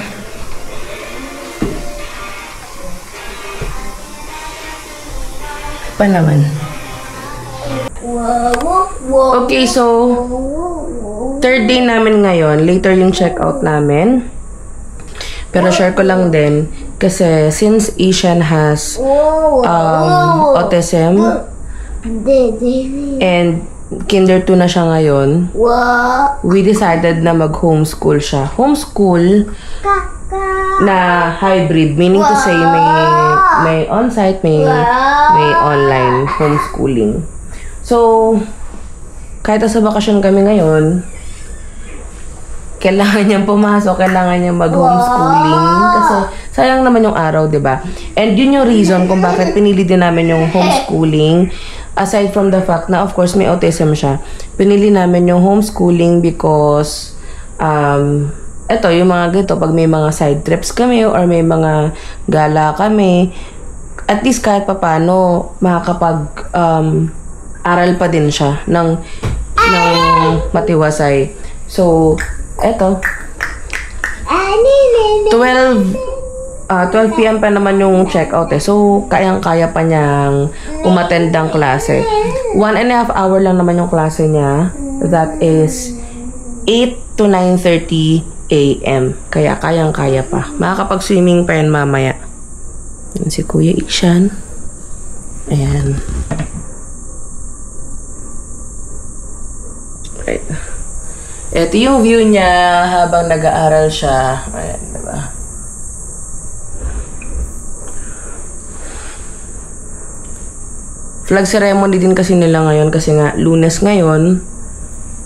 pa naman. Okay, so third day namin ngayon. Later yung check-out namin. Pero share ko lang din kasi since Asian has autism and kinder 2 na siya ngayon, we decided na mag-homeschool siya. Homeschool na hybrid, meaning to say may on-site, may online homeschooling. So, kahit sa bakasyon kami ngayon, kailangan niyang pumasok, kailangan niyang mag-homeschooling kasi sayang naman yung araw, 'di ba? And yun yung reason kung bakit pinili din namin yung homeschooling. Aside from the fact na of course may autism siya, pinili namin yung homeschooling because eto yung mga ganito, pag may mga side trips kami or may mga gala kami, at least kahit papano makakapag aral pa din siya ng matiwasay. So, eto 12 PM pa naman yung check-out eh. So, kayang-kaya pa niyang umattend ng klase. 1.5 hour lang naman yung klase niya. That is 8 to 9:30 AM. Kaya kayang-kaya pa. Makakapag-swimming pa yan mamaya. Yan si Kuya Ishan. Ayan. Right. Ito yung view niya habang nag-aaral siya. Ayan, diba? Flag ceremony din kasi nila ngayon kasi nga Lunes ngayon.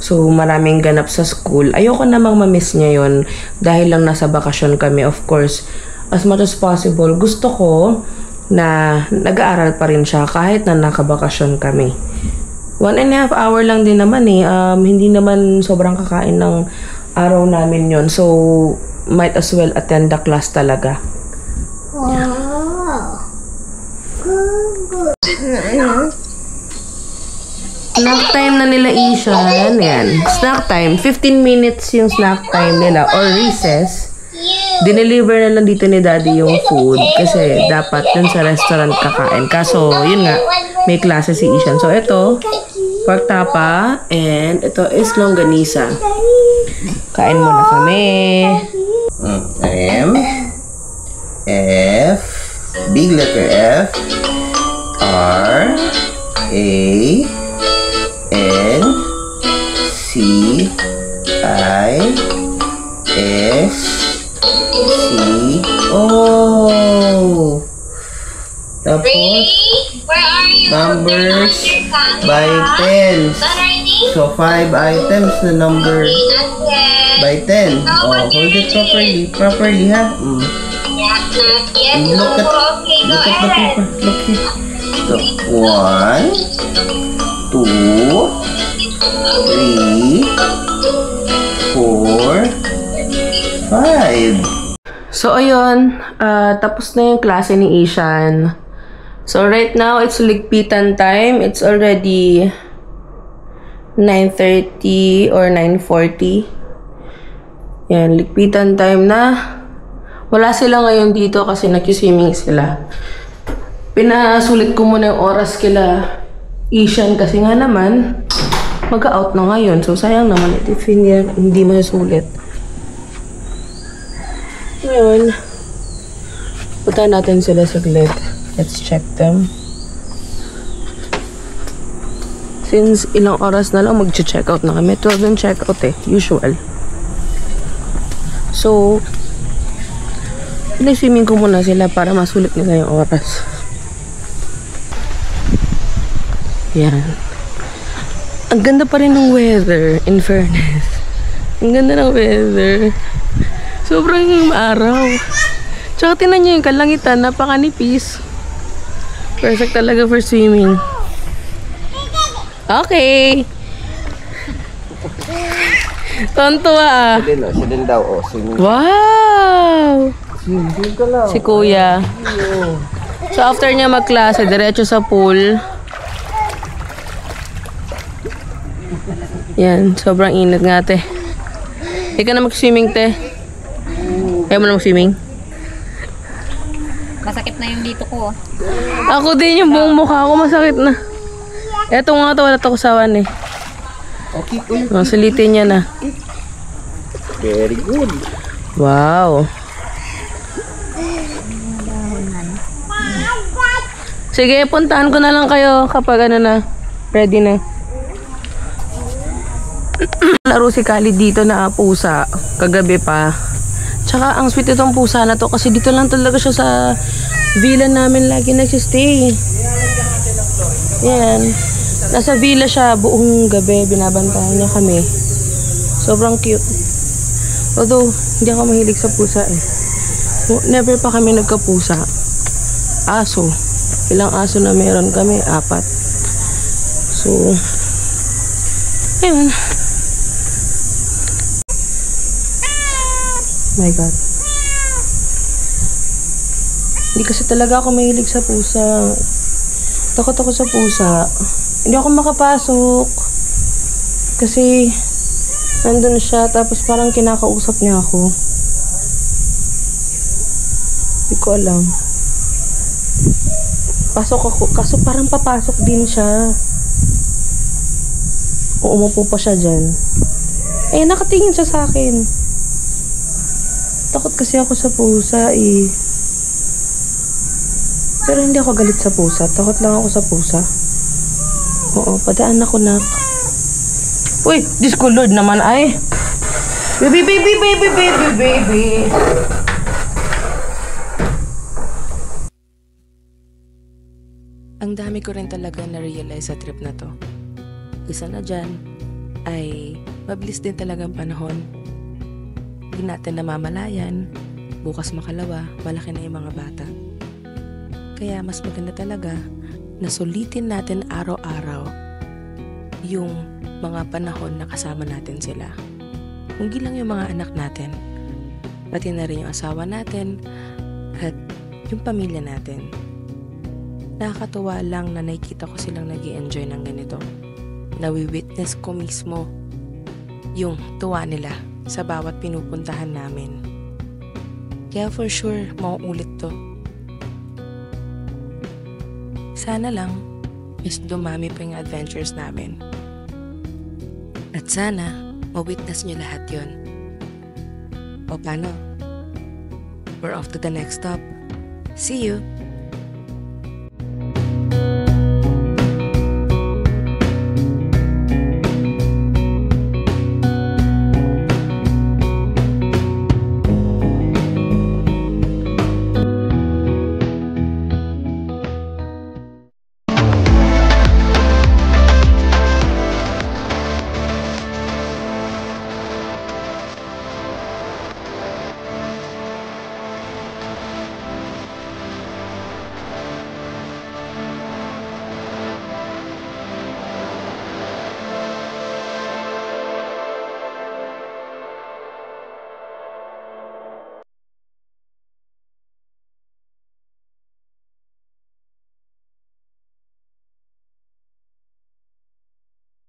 So, maraming ganap sa school. Ayoko namang ma-miss niya yun dahil lang nasa bakasyon kami. Of course, as much as possible, gusto ko na nag-aaral pa rin siya kahit na nakabakasyon kami. 1.5 hour lang din naman eh. Hindi naman sobrang kakain ng araw namin yon. So, might as well attend the class talaga. Snack time na nila Ishan. Yan. Snack time. 15 minutes yung snack time nila or recess. Dineliver na lang dito ni Daddy yung food kasi dapat dun sa restaurant kakain. Kaso, yun nga, may klase si Ishan. So, ito, pork tapa, and ito is longganisa. Kain muna kami. M, F, big letter F, R, A, N, C, I, S, C, O. Tapos, numbers by tens. So, 5 items na number by 10. Oh, hold it properly, ha? Look at the paper. Look here. So, 1, 2, 3, 4, 5. So, ayun. Tapos na yung klase ni Ishan. So, right now, it's ligpitan time. It's already 9:30 or 9:40. Yan, ligpitan time na. Wala sila ngayon dito kasi nag-swimming sila. Pinasulit ko muna yung oras kila Ishan kasi nga naman, mag-out na ngayon. So, sayang naman if hindi masulit. Ngayon, punta natin sila saglit. Let's check them. Since ilang oras na lang mag-check out na kami. 12 yung check out eh. Usual. So, swimming ko muna sila para masulit nila yung oras. Yan. Ang ganda pa rin ng weather, in fairness. Ang ganda ng weather. Sobrang araw. Tsaka tinan nyo yung kalangitan, napakanipis. Perfect talaga for swimming. Okay. Tontuwa. Siya din daw, oh. Wow! Si Kuya. So after niya magklase, diretso sa pool. Yan, sobrang init nga, te. Ikaw na mag-swimming, te. Ayaw mo na mag-swimming? Masakit na yung dito ko. Ako din yung buong mukha ko masakit na. Eto nga to, wala to kusawan eh. Okay, uy. Sulitin niya na. Very good. Wow. Sige, puntahan ko na lang kayo kapag ano na, ready na. Laro si Khalid dito na pusa, kagabi pa. Tsaka ang sweet itong pusa na to kasi dito lang talaga siya sa villa namin lagi nagsistay. Yan. Nasa villa siya buong gabi, binabantayan niya kami. Sobrang cute. Although, hindi ako mahilig sa pusa eh. Never pa kami nagkapusa. Aso. Ilang aso na meron kami? 4. So, ayun. My God. Hindi kasi talaga ako mahilig sa pusa. Takot ako sa pusa. Hindi ako makapasok. Kasi, nandun siya, tapos parang kinakausap niya ako. Hindi ko alam. Pasok ako, kaso parang papasok din siya. Umupo pa siya dyan. Eh, nakatingin siya sa akin. Takot kasi ako sa pusa eh. Pero hindi ako galit sa pusa. Takot lang ako sa pusa. Oo, padaan ako nak. Uy, Diyos ko Lord naman ay. Baby, baby, baby, baby, baby. Ang dami ko rin talaga na-realize sa trip na to. Isa na dyan ay mabilis din talagang panahon. Hindi natin namamalayan, bukas makalawa, malaki na yung mga bata. Kaya mas maganda talaga na sulitin natin araw-araw yung mga panahon na kasama natin sila. Hindi lang yung mga anak natin, pati na rin yung asawa natin at yung pamilya natin. Nakakatuwa lang na nakikita ko silang nag-i-enjoy ng ganito. Nawi-witness ko mismo yung tuwa nila sa bawat pinupuntahan namin. Kaya for sure, mauulit to. Sana lang, mas dumami pa yung adventures namin. At sana, ma-witness nyo lahat yun. O paano? We're off to the next stop. See you!